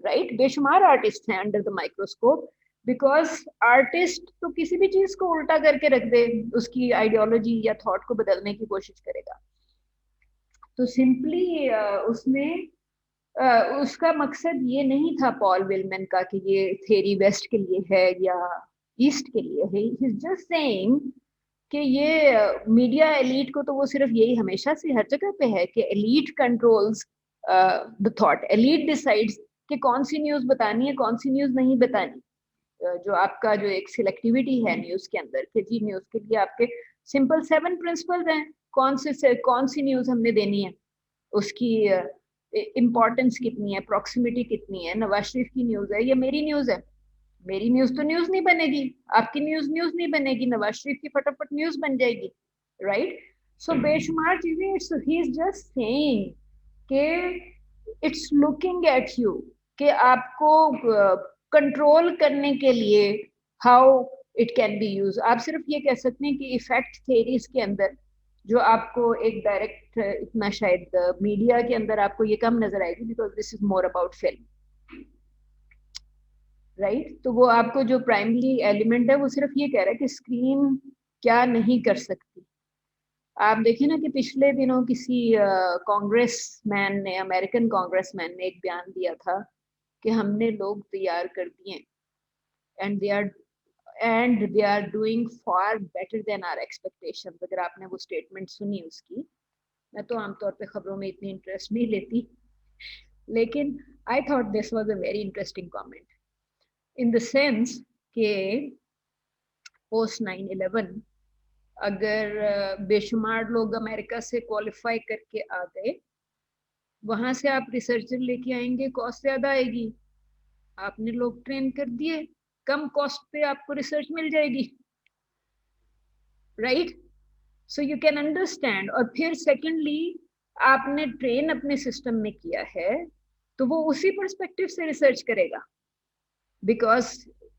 राइट? बेशुमार आर्टिस्ट हैं under the microscope, because artist तो किसी भी चीज को उल्टा करके रख दे, उसकी आइडियोलॉजी या थॉट को बदलने की कोशिश करेगा। तो सिंपली उसने उसका मकसद ये नहीं था पॉल विलमैन का कि ये थ्योरी वेस्ट के लिए है या ईस्ट के लिए है। ही इज जस्ट सेइंग कि ये मीडिया एलीट को तो वो सिर्फ यही हमेशा से हर जगह पे है कि elite controls the thought, elite decides कि कौन सी न्यूज बतानी है कौन सी न्यूज नहीं बतानी। जो आपका जो एक सिलेक्टिविटी है न्यूज के अंदर कि जी न्यूज के लिए आपके सिंपल 7 प्रिंसिपल्स हैं, कौन सी न्यूज हमने देनी है, उसकी इम्पोर्टेंस कितनी है, प्रॉक्सिमिटी कितनी है, नवाज शरीफ की न्यूज है या मेरी न्यूज है। मेरी न्यूज तो न्यूज नहीं बनेगी, आपकी न्यूज न्यूज नहीं बनेगी, नवाज शरीफ की फटाफट न्यूज बन जाएगी, राइट। सो बेशुमार चीजें, it's he is just saying कि इट्स लुकिंग एट यू कि आपको कंट्रोल करने के लिए how it can be use. आप सिर्फ ये कह सकते हैं कि इफेक्ट थेरीज के अंदर जो आपको एक डायरेक्ट इतना शायद मीडिया के अंदर आपको ये कम नजर आएगी because this is more about film, right. तो वो आपको जो प्राइमरी एलिमेंट है वो सिर्फ ये कह रहा है कि स्क्रीन क्या नहीं कर सकती। आप देखें ना कि पिछले दिनों किसी कांग्रेसमैन ने, अमेरिकन कांग्रेसमैन ने एक बयान दिया था कि हमने लोग तैयार कर दिए and they are doing far better than our expectation. अगर आपने वो स्टेटमेंट सुनी उसकी, मैं तो आमतौर पे खबरों में इतनी इंटरेस्ट नहीं लेती, लेकिन I thought this was a very interesting comment in the sense के पोस्ट 9/11 अगर बेशुमार लोग अमेरिका से क्वालिफाई करके आ गए, वहां से आप रिसर्चर लेके आएंगे, कॉस्ट ज्यादा आएगी, आपने लोग ट्रेन कर दिए, कम कॉस्ट पे आपको रिसर्च मिल जाएगी, right. So you can understand. और फिर सेकेंडली आपने ट्रेन अपने सिस्टम में किया है तो वो उसी पर्सपेक्टिव से रिसर्च करेगा बिकॉज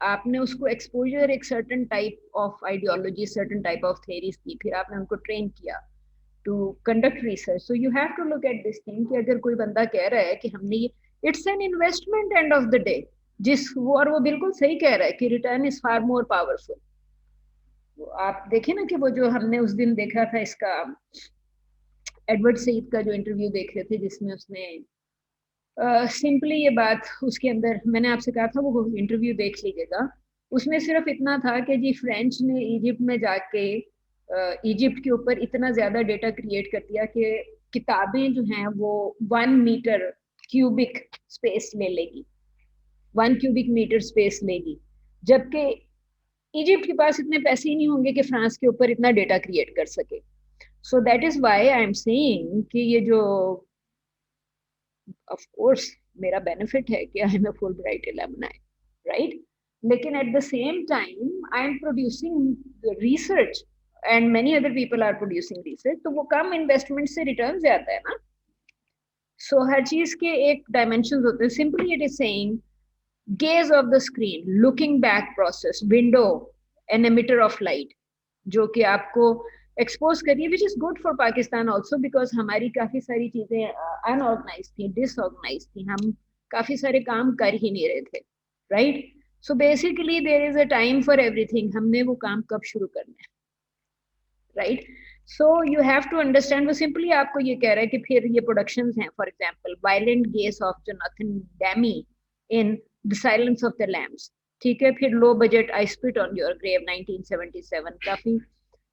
आपने उसको एक्सपोजर एक certain type of ideology, certain type of theories दी, फिर आपने उनको ट्रेन किया to conduct research. So you have to look at this thing कि अगर कोई बंदा कह रहा है कि हमने ये, it's an investment and of the day, और वो बिल्कुल सही कह रहा है कि return is far more powerful. आप देखें ना कि वो जो हमने उस दिन देखा था इसका एडवर्ड सईद का जो इंटरव्यू देख रहे थे जिसमें उसने सिंपली ये बात, उसके अंदर मैंने आपसे कहा था वो इंटरव्यू देख लीजिएगा, उसमें सिर्फ इतना था कि जी फ्रेंच ने इजिप्ट में जाके इजिप्ट के ऊपर इतना ज्यादा डेटा क्रिएट कर दिया कि किताबें जो हैं वो 1 मीटर क्यूबिक स्पेस ले लेगी, 1 क्यूबिक मीटर स्पेस लेगी, जबकि इजिप्ट के पास इतने पैसे ही नहीं होंगे कि फ्रांस के ऊपर इतना डेटा क्रिएट कर सके। So that is why I am saying कि ये जो ऑफ कोर्स मेरा बेनिफिट है कि I am a Fulbright alumni, right, लेकिन at the same time I am producing research and many other people are producing research, तो वो कम investment से रिटर्न ज्यादा है ना। सो हर चीज के एक डायमेंशन होते हैं। Simply it is saying gaze of the screen, looking back process, window, an emitter of light, जो कि आपको एक्सपोज करिए, which is good for Pakistan also because हमारी काफी सारी चीजें अनऑर्गेनाइज थी, डिसऑर्गेनाइज थी, हम काफी सारे काम कर ही नहीं रहे थे, right. So basically there is a time for everything, हमने वो काम कब शुरू करना है, right. So you have to understand. वो सिंपली आपको ये कह रहा है कि फिर ये प्रोडक्शंस हैं, for example violent gaze of Jonathan Demme in the silence of the lambs, ठीक है। फिर low budget I spit on your grave 1977,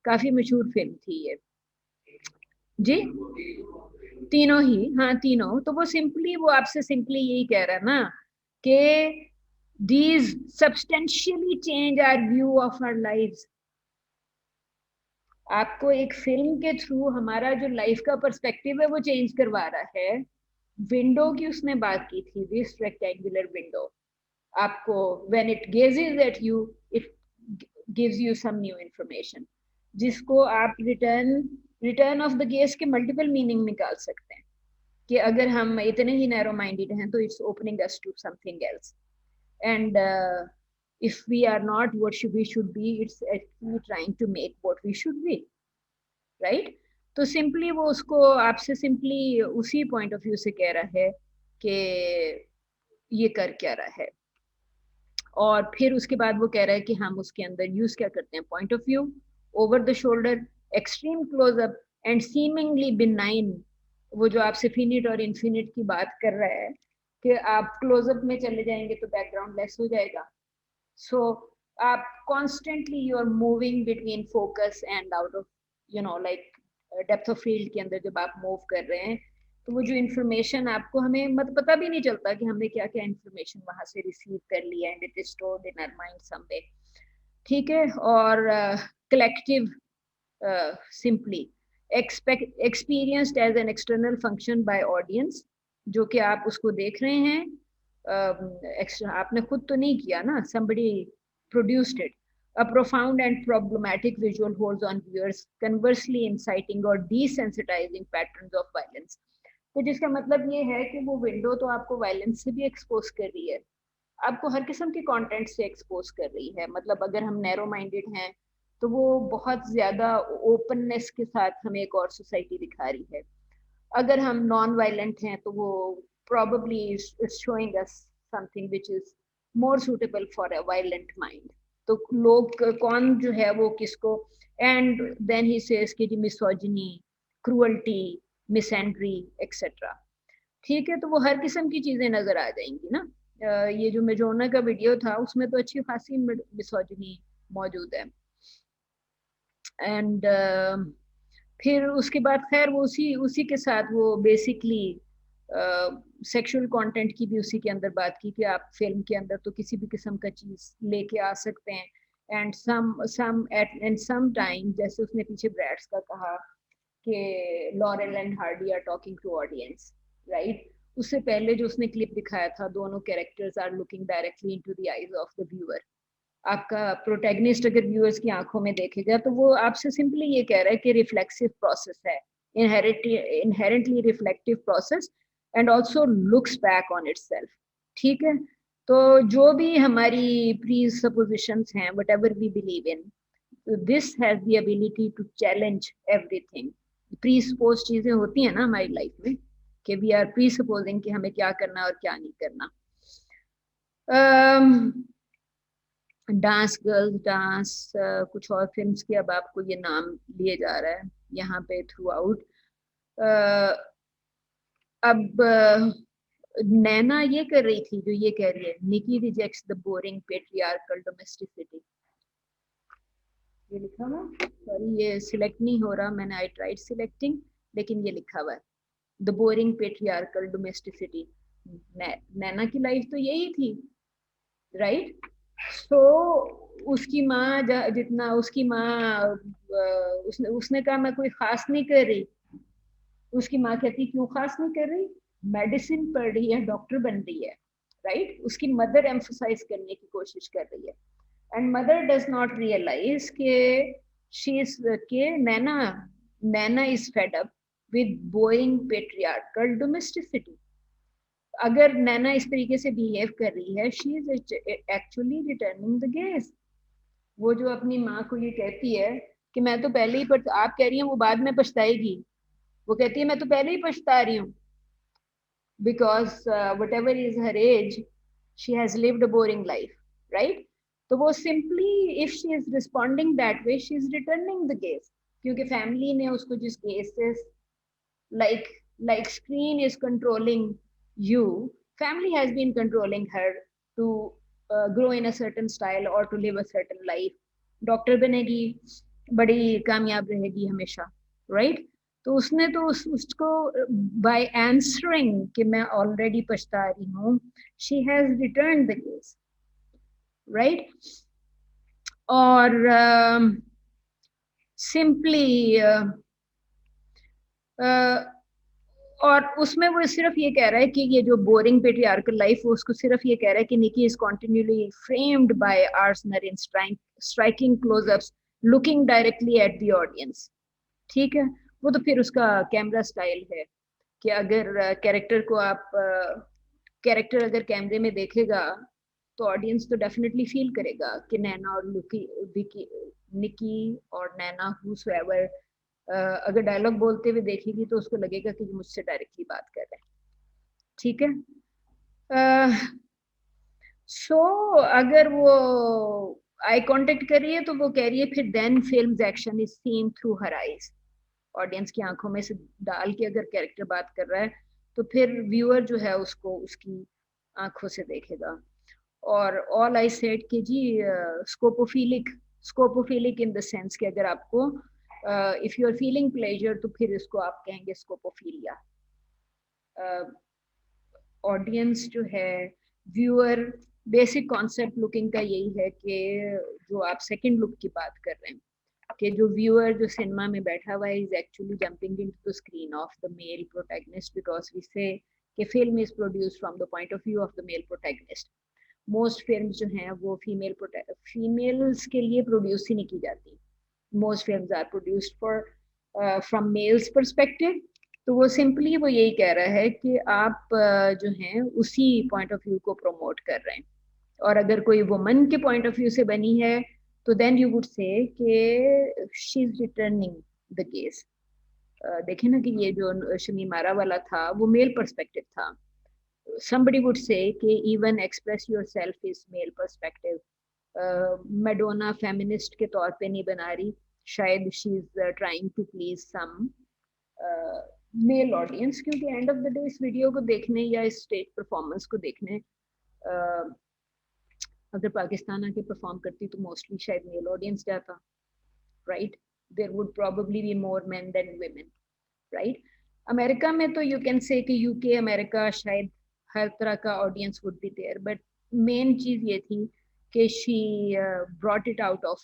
काफी मशहूर फिल्म थी ये जी, तीनों ही, हाँ तीनों। तो वो सिंपली वो आपसे सिंपली यही कह रहा है ना कि these substantially change our view of our lives। आपको एक फिल्म के थ्रू हमारा जो लाइफ का पर्सपेक्टिव है वो चेंज करवा रहा है। विंडो की उसने बात की थी, दिस रेक्टेंगुलर विंडो, आपको when it gazes at you it gives you some new information, जिसको आप रिटर्न ऑफ द गेज के मल्टीपल मीनिंग निकाल सकते हैं कि अगर हम इतने ही नैरो माइंडेड हैं तो it's opening us to something else, and if we are not what we should be, it's actually trying to make what we should be, right। तो सिंपली वो उसको आपसे सिंपली उसी पॉइंट ऑफ व्यू से कह रहा है कि ये कर क्या रहा है। और फिर उसके बाद वो कह रहा है कि हम उसके अंदर यूज क्या करते हैं, point of view, over the shoulder, extreme closeup and seemingly benign. वो जो आपसे फिनिट और इन्फिनिट की बात कर रहा है कि आप क्लोजअप में चले जाएंगे तो बैकग्राउंड लेस हो जाएगा। सो आप constantly you are moving between focus and out of like depth of field के अंदर जब आप मूव कर रहे हैं तो वो जो इन्फॉर्मेशन आपको, हमें मत पता भी नहीं चलता कि हमने क्या क्या इन्फॉर्मेशन वहां से रिसीव कर लिया and it is stored in our mind someway. ठीक है। और collective simply experienced as an external function by audience, जो कि आप उसको देख रहे हैं, आपने खुद तो नहीं किया ना, somebody produced it. A profound and problematic visual holds on viewers, conversely inciting or desensitizing patterns of violence. तो जिसका मतलब ये है कि वो विंडो तो आपको वायलेंस से भी एक्सपोज कर रही है, आपको हर किस्म के कंटेंट से एक्सपोज कर रही है। मतलब अगर हम नैरो माइंडेड हैं तो वो बहुत ज्यादा ओपननेस के साथ हमें एक और सोसाइटी दिखा रही है। अगर हम नॉन वायलेंट हैं तो वो probably is showing us something which is more suitable for a violent mind. तो लोग कौन जो है वो किसको, and then he says कि misogyny, cruelty, misandry, etc. ठीक है। तो वो हर किस्म की चीजें नजर आ जाएंगी ना। ये जो मेजोना का वीडियो था उसमें तो अच्छी खासी मिसोजिनी मौजूद है। एंड फिर उसके बाद खैर वो उसी के साथ वो बेसिकली सेक्सुअल कंटेंट की भी उसी के अंदर बात की कि आप फिल्म के अंदर तो किसी भी किस्म का चीज लेके आ सकते हैं, एंड सम टाइम, जैसे उसने पीछे ब्रैड्स का कहा कि Laurel and Hardy are talking to audience, right. उससे पहले जो उसने क्लिप दिखाया था, दोनों characters are looking directly into the eyes of the viewer. आपका प्रोटैगनिस्ट अगर व्यूअर्स की आंखों में देखेगा तो वो आपसे सिंपली ये कह रहा है कि रिफ्लेक्सिव प्रोसेस है, inherently reflective process, and also looks back on itself. ठीक है। तो जो भी हमारी प्री सपोजिशंस हैं, whatever we believe in, this has the ability to challenge everything. Presuppose चीजें होती हैं ना हमारी लाइफ में कि वी आर प्री सपोजिंग कि हमें क्या करना और क्या नहीं करना। डांस गर्ल्स डांस, कुछ और फिल्म्स के अब आपको ये नाम लिए जा रहा है यहाँ पे थ्रू आउट। अब नैना ये कर रही थी जो ये कह रही है, निकी rejects the boring patriarchal domesticity. ये लिखा हुआ, सॉरी ये सिलेक्ट नहीं हो रहा, मैंने आई ट्राइड सिलेक्टिंग लेकिन ये लिखा हुआ है, द बोरिंग पेट्रियार्कल डोमेस्टिसिटी। नैना की लाइफ तो यही थी, राइट। सो उसकी माँ जितना उसकी माँ उसने कहा मैं कोई खास नहीं कर रही, उसकी माँ कहती क्यों खास नहीं कर रही, मेडिसिन पढ़ रही है, डॉक्टर बन रही है, राइट। उसकी मदर एम्फसाइज करने की कोशिश कर रही है, and mother does not realise के शी इज के Naina is fed up with boring patriarchal domesticity. अगर नैना इस तरीके से बिहेव कर रही है, she is actually returning the gaze. वो जो अपनी माँ को ये कहती है कि मैं तो पहले ही आप कह रही हैं वो बाद में पछताएगी, वो कहती है मैं तो पहले ही पछता रही हूँ, because whatever is her age she has lived a boring life, right. तो वो simply if she is responding that way she is returning the gaze, क्योंकि फैमिली ने उसको जिस गेज से like screen is controlling you, family has been controlling her to grow in a certain style or to live a certain life. Doctor बनेगी, बड़ी कामयाब रहेगी हमेशा, राइट। तो उसने तो उसको by answering कि मैं ऑलरेडी पछता रही हूँ, she has returned the case, right. और simply और उसमें वो सिर्फ ये कह रहा है कि ये जो बोरिंग पेट्रियार्कल लाइफ, वो उसको सिर्फ ये कह रहा है कि Nikki is continually framed by Arzner in striking closeups looking directly at the audience. ठीक है। वो तो फिर उसका कैमरा स्टाइल है कि अगर कैरेक्टर को आप कैरेक्टर अगर कैमरे में देखेगा तो ऑडियंस तो डेफिनेटली फील करेगा कि नैना और निकी और नैना हूसोएवर अगर डायलॉग बोलते हुए देखेगी तो उसको लगेगा कि मुझसे डायरेक्टली बात कर रहे हैं। ठीक है। सो अगर वो आई कांटेक्ट कर रही है तो वो कह रही है फिर then films action is seen through her eyes, audience की आंखों में से डाल के अगर कैरेक्टर बात कर रहा है तो फिर व्यूअर जो है उसको उसकी आंखों से देखेगा। और ऑल आई सेड कि जी स्कोपोफिलिक इन द सेंस कि अगर आपको if you are feeling pleasure तो फिर इसको आप कहेंगे स्कोपोफिलिया। ऑडियंस जो है व्यूअर बेसिक कॉन्सेप्ट लुकिंग का यही है कि जो आप सेकंड लुक की बात कर रहे हैं कि जो व्यूअर जो सिनेमा में बैठा हुआ है is actually jumping into the screen of the male protagonist because we say कि film is produced from the point of view of the male protagonist. Most films जो हैं वो फीमेल्स के लिए प्रोड्यूस ही नहीं की जाती। Most films are produced for from males perspective. तो वो सिंपली वो यही कह रहा है कि आप जो हैं उसी पॉइंट ऑफ व्यू को प्रमोट कर रहे हैं। और अगर कोई वुमन के पॉइंट ऑफ व्यू से बनी है तो देन यू वुड से कि she is returning the case. देखें ना कि ये जो शमी मारा वाला था वो मेल पर्सपेक्टिव था। somebody would say कि even express yourself is male perspective। Madonna feminist के तौर पे नहीं बना रही, शायद she is trying to please some male audience, क्योंकि एंड ऑफ द डे इस वीडियो को देखने या इस स्टेज परफॉर्मेंस को देखने अगर पाकिस्तान आके परफॉर्म करती तो मोस्टली शायद मेल ऑडियंस जाता, right. There would probably be more men than women, right. America में तो यू कैन से कि यूके अमेरिका शायद हर तरह का audience would be there, but main चीज ये थी कि she brought it out of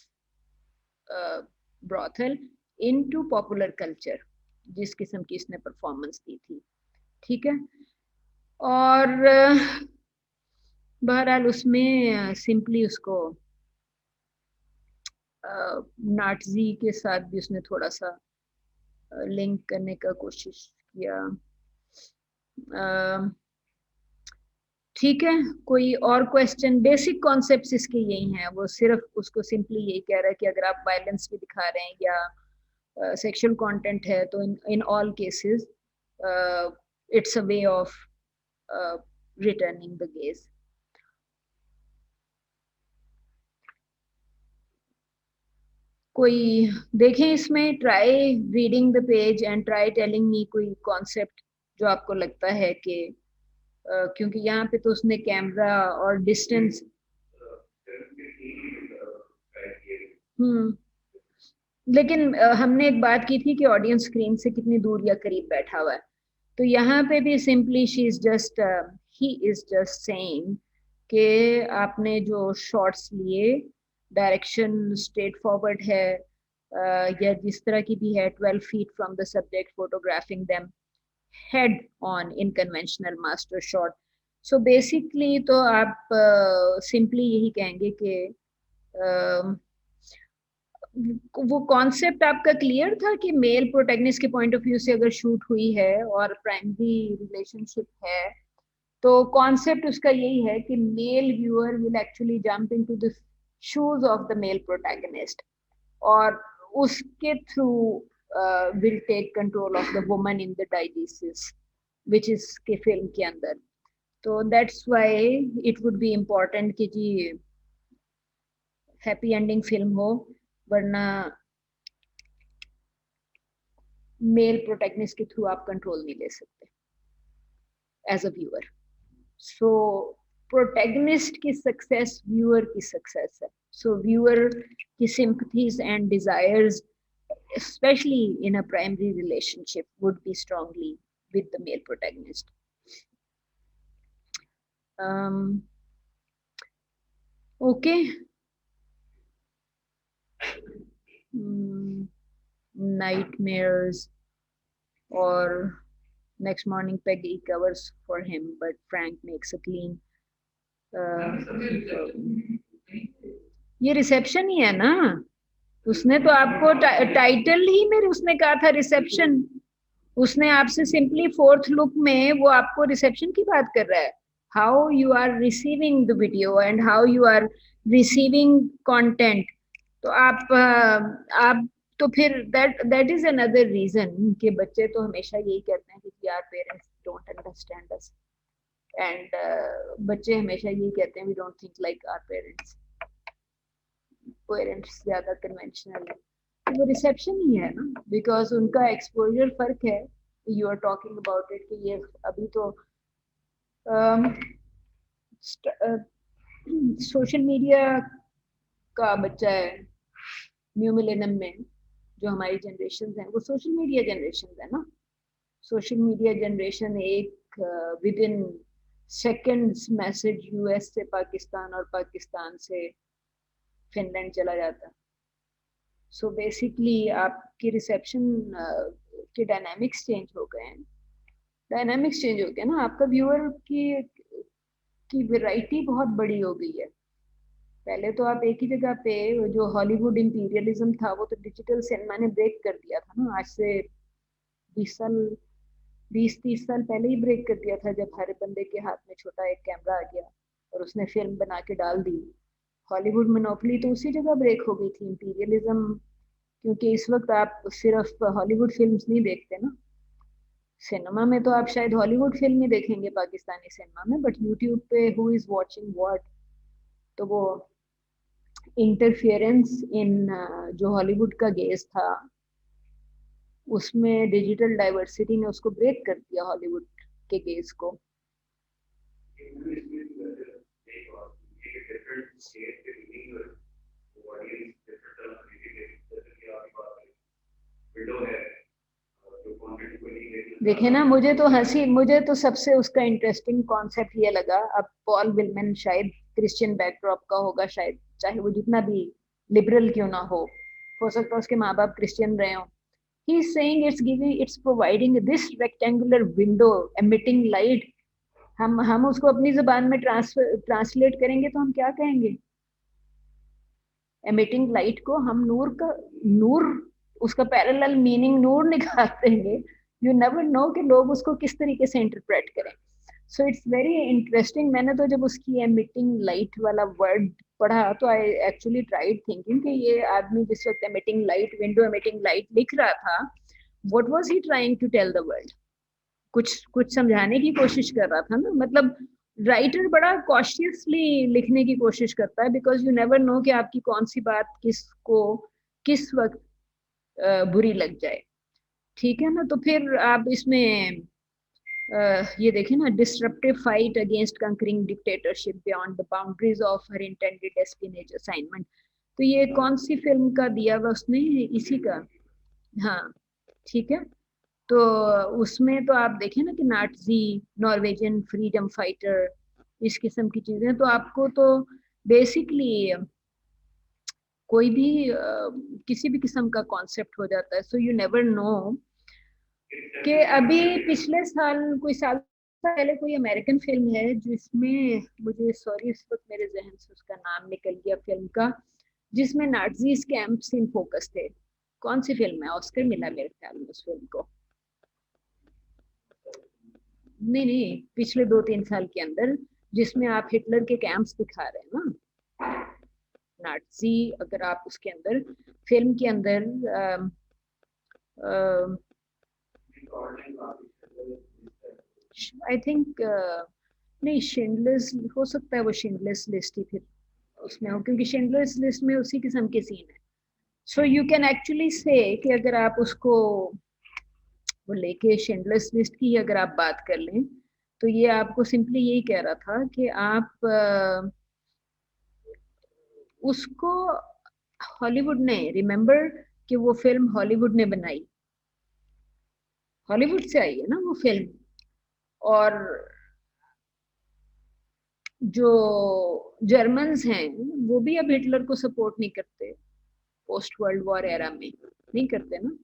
brothel into popular culture, जिस किस्म की इसने परफॉर्मेंस दी थी, ठीक है। और बहरहाल उसमें सिंपली उसको नाटजी के साथ भी उसने थोड़ा सा लिंक करने का कोशिश किया। ठीक है, कोई और क्वेश्चन? बेसिक कॉन्सेप्ट्स इसके यही हैं, वो सिर्फ उसको सिंपली यही कह रहा है कि अगर आप वायलेंस भी दिखा रहे हैं या सेक्सुअल कंटेंट है तो in all cases it's a way of returning the gauge. कोई देखें इसमें, try reading the page and try telling me कोई कॉन्सेप्ट जो आपको लगता है कि क्योंकि यहाँ पे तो उसने कैमरा और डिस्टेंस लेकिन हमने एक बात की थी कि ऑडियंस स्क्रीन से कितनी दूर या करीब बैठा हुआ है, तो यहाँ पे भी simply she is just he is just saying कि आपने जो शॉट्स लिए डायरेक्शन स्ट्रेट फॉरवर्ड है या जिस तरह की भी है 12 feet from the subject photographing them head on in conventional master shot. So basically तो आप सिंपली यही कहेंगे कि वो कॉन्सेप्ट आपका क्लियर था कि मेल प्रोटैगनिस्ट के पॉइंट ऑफ व्यू से अगर शूट हुई है और प्राइमरी रिलेशनशिप है तो कॉन्सेप्ट उसका यही है कि male viewer will actually jump into the shoes of the male protagonist और उसके through will take control of the woman in the dialysis, which is के फिल्म के अंदर। तो that's why it would be important कि जी happy ending film हो, वरना male protagonist के थ्रू आप कंट्रोल नहीं ले सकते as a viewer. So protagonist की सक्सेस व्यूअर की सक्सेस है। सो व्यूअर की sympathies and desires especially in a primary relationship would be strongly with the male protagonist. Okay. Nightmares or next morning Peggy covers for him but Frank makes a clean ये reception ही है ना, उसने तो आपको title ही में उसने कहा था रिसेप्शन। उसने आपसे सिंपली फोर्थ लुक में वो आपको रिसेप्शन की बात कर रहा है। How you are receiving the video and how you are receiving content. तो आप तो फिर दैट इज अनदर रीजन कि बच्चे तो हमेशा यही कहते हैं कि यार parents don't understand us. And बच्चे हमेशा यही कहते हैं we don't think like our parents, parents ज्यादा कन्वेंशनल है। तो वो रिसेप्शन ही है ना, बिकॉज उनका एक्सपोजर फर्क है। You are talking about it कि ये अभी तो सोशल मीडिया का बच्चा है, न्यू मिलेनियम में जो हमारी जनरेशन है वो सोशल मीडिया जनरेशन है ना। सोशल मीडिया जनरेशन एक with in seconds message US से पाकिस्तान और पाकिस्तान से फिनलैंड चला जाता। सो बेसिकली आपकी रिसेप्शन के डायनामिक्स चेंज हो गए हैं, डायनामिक्स चेंज हो गया ना। आपका व्यूअर की वैरायटी बहुत बड़ी हो गई है। पहले तो आप एक ही जगह पे, जो हॉलीवुड इंपीरियलिज्म था वो तो डिजिटल सिनेमा ने ब्रेक कर दिया था ना। आज से 20-30 साल पहले ही ब्रेक कर दिया था, जब हर बंदे के हाथ में छोटा एक कैमरा आ गया और उसने फिल्म बना के डाल दी। हॉलीवुड मोनोपोली तो उसी जगह ब्रेक हो गई थी, इंपीरियलिज्म। क्योंकि इस वक्त आप सिर्फ हॉलीवुड फिल्म्स नहीं देखते ना, सिनेमा में तो आप शायद हॉलीवुड फिल्म ही देखेंगे पाकिस्तानी सिनेमा में, बट यूट्यूब पे हु इज वाचिंग व्हाट। तो वो इंटरफियरेंस इन जो हॉलीवुड का गेज था उसमें डिजिटल डाइवर्सिटी ने उसको ब्रेक कर दिया, हॉलीवुड के गेज को। देखे ना, मुझे तो सबसे उसका इंटरेस्टिंग कॉन्सेप्ट ये लगा। अब पॉल विलमैन शायद क्रिश्चियन बैकड्रॉप का होगा, शायद चाहे वो जितना भी लिबरल क्यों ना हो सकता है उसके माँ बाप क्रिश्चियन रहे हो। He is saying it's providing this rectangular window emitting light। हम उसको अपनी जुबान में ट्रांसलेट करेंगे तो हम क्या कहेंगे? एमिटिंग लाइट को हम नूर उसका पैरेलल मीनिंग नूर निकाल देंगे। यू नेवर नो कि लोग उसको किस तरीके से इंटरप्रेट करें। So it's very interesting. मैंने तो जब उसकी एमिटिंग लाइट वाला वर्ड पढ़ा तो आई एक्चुअली ट्राइड थिंकिंग कि ये आदमी जिस वक्त emitting light, window emitting light लिख रहा था, what was he trying to tell the world? कुछ समझाने की कोशिश कर रहा था ना। मतलब राइटर बड़ा कॉशियसली लिखने की कोशिश करता है, बिकॉज यू नेवर नो कि आपकी कौन सी बात किसको किस वक्त बुरी लग जाए। ठीक है ना। तो फिर आप इसमें ये देखें ना, disruptive fight against conquering dictatorship beyond the boundaries of her intended espionage assignment. तो ये कौन सी फिल्म का दिया हुआ उसने? इसी का, हाँ ठीक है। तो उसमें तो आप देखें ना कि नाटजी, नॉर्वेजियन फ्रीडम फाइटर, इस किस्म की चीजें। तो आपको तो बेसिकली कोई भी किसी भी किस्म का कॉन्सेप्ट हो जाता है। सो यू नेवर नो कि अभी पिछले साल, कोई साल पहले कोई अमेरिकन फिल्म है जिसमें, मुझे सॉरी इस वक्त मेरे जहन से उसका नाम निकल गया फिल्म का, जिसमें नाटजीज कैंप्स इन फोकस थे। कौन सी फिल्म है? ऑस्कर मिला मेरे ख्याल में उस फिल्म को। नहीं, पिछले 2-3 साल के अंदर, जिसमें आप हिटलर के कैंप्स दिखा रहे हैं ना, नाटजी। अगर आप उसके अंदर फिल्म के अंदर आई थिंक नहीं, शिंडलर्स हो सकता है, वो शिंडलर्स लिस्ट ही फिर उसमें हो, क्योंकि शिंडलर्स लिस्ट में उसी किस्म के सीन है। सो यू कैन एक्चुअली से कि अगर आप उसको वो लेके शिंडलर्स लिस्ट की अगर आप बात कर लें, तो ये आपको सिंपली यही कह रहा था कि आप उसको हॉलीवुड ने, रिमेंबर कि वो फिल्म हॉलीवुड ने बनाई, हॉलीवुड से आई है ना वो फिल्म। और जो जर्मन्स हैं वो भी अब हिटलर को सपोर्ट नहीं करते, पोस्ट वर्ल्ड वॉर एरा में नहीं करते ना।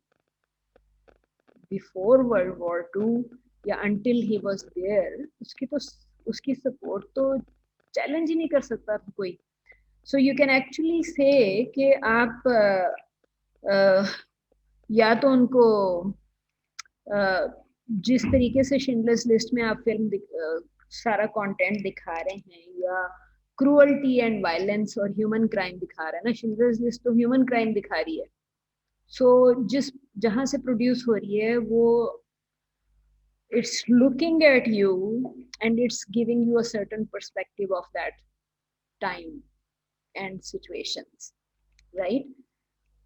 बिफोर वर्ल्ड वॉर 2 या अंटिल ही वाज देयर, उसकी सपोर्ट तो चैलेंज ही नहीं कर सकता था कोई। सो यू कैन एक्चुअली से कि आप या तो उनको जिस तरीके से शिंडलर्स लिस्ट में आप फिल्म सारा कंटेंट दिखा रहे हैं, या क्रूअल्टी एंड वायलेंस और ह्यूमन क्राइम दिखा रहा है ना, शिंडलर्स लिस्ट तो ह्यूमन क्राइम दिखा रही है। सो जहां से प्रोड्यूस हो रही है वो it's looking at you and it's giving you a certain perspective of that time and situations, right?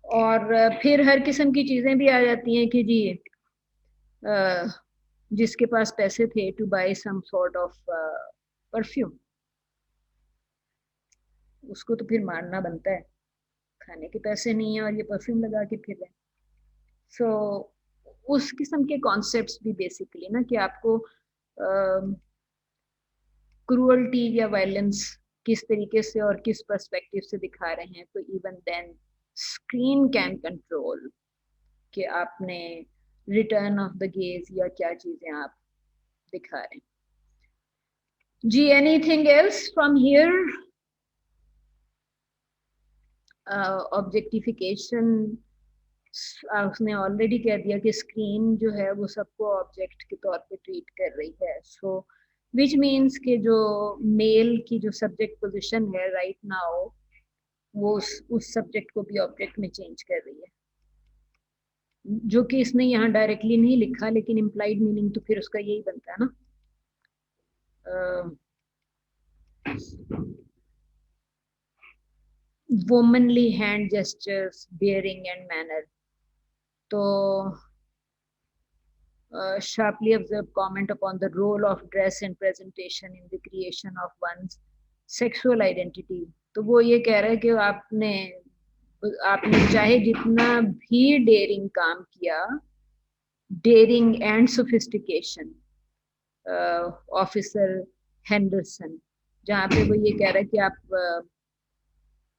और फिर हर किस्म की चीजें भी आ जाती हैं कि जी जिसके पास पैसे थे to buy some sort of perfume, उसको तो फिर मारना बनता है, खाने के पैसे नहीं है और ये परफ्यूम लगा के फिर रहे। सो उस किस्म के कॉन्सेप्ट्स भी बेसिकली ना कि आपको क्रूअल्टी या वायलेंस किस तरीके से और किस पर्सपेक्टिव से दिखा रहे हैं, तो even then screen can control कि आपने रिटर्न ऑफ द गेज या क्या चीजें आप दिखा रहे हैं। जी anything else from here? Objectification उसने ऑलरेडी कह दिया कि स्क्रीन जो है वो सबको ऑब्जेक्ट के तौर पे ट्रीट कर रही है, सो विच मीन्स कि जो मेल की जो सब्जेक्ट पोजीशन है राइट नाउ वो उस सब्जेक्ट को भी ऑब्जेक्ट में चेंज कर रही है, जो कि इसने यहाँ डायरेक्टली नहीं लिखा, लेकिन इम्प्लाइड मीनिंग तो फिर उसका यही बनता है ना। womanly hand gestures, bearing and manner. तो sharply observed comment upon the role of dress and presentation in the creation of one's sexual identity. तो वो ये कह रहा है कि आपने चाहे जितना भी डेयरिंग काम किया, daring and sophistication, officer Henderson, जहाँ पे वो ये कह रहा है कि आप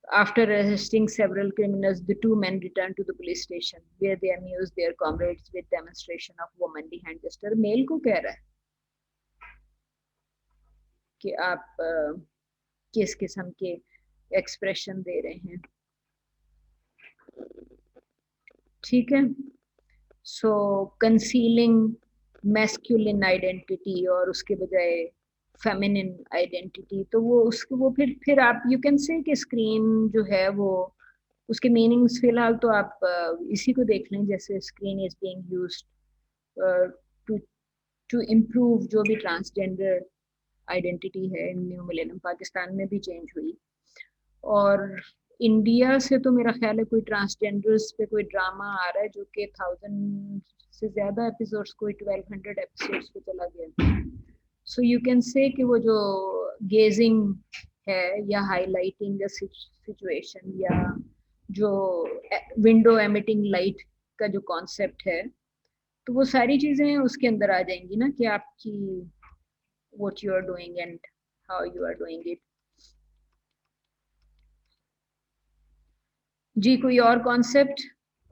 after arresting several criminals, the two men returned to the police station where they amused their comrades with demonstration of womanly hand gesture. Male को कह रहा है कि आप किस किस्म के एक्सप्रेशन दे रहे हैं, ठीक है। सो कंसीलिंग मैस्कुलिन आइडेंटिटी और उसके बजाय फेमिनिन आइडेंटिटी, तो वो फिर आप यू कैन से कि स्क्रीन जो है वो उसके मीनिंग्स फिलहाल तो आप इसी को देख लें, जैसे screen is being used to improve जो भी ट्रांसजेंडर आइडेंटिटी है। न्यू मिलेनियम पाकिस्तान में भी चेंज हुई, और इंडिया से तो मेरा ख्याल है कोई ट्रांसजेंडर्स पे कोई ड्रामा आ रहा है जो कि 1000 से ज्यादा एपिसोड्स, कोई 1200 एपिसोड्स पे चला गया। सो यू कैन से कि वो जो गेजिंग है या हाईलाइटिंग द सिचुएशन या जो विंडो एमिटिंग लाइट का जो कॉन्सेप्ट है, तो वो सारी चीजें उसके अंदर आ जाएंगी ना कि आपकी what you are doing and how you are doing it. जी कोई और कॉन्सेप्ट,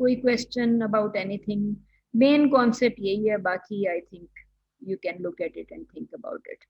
कोई question about anything? Main concept यही है, बाकी I think you can look at it and think about it.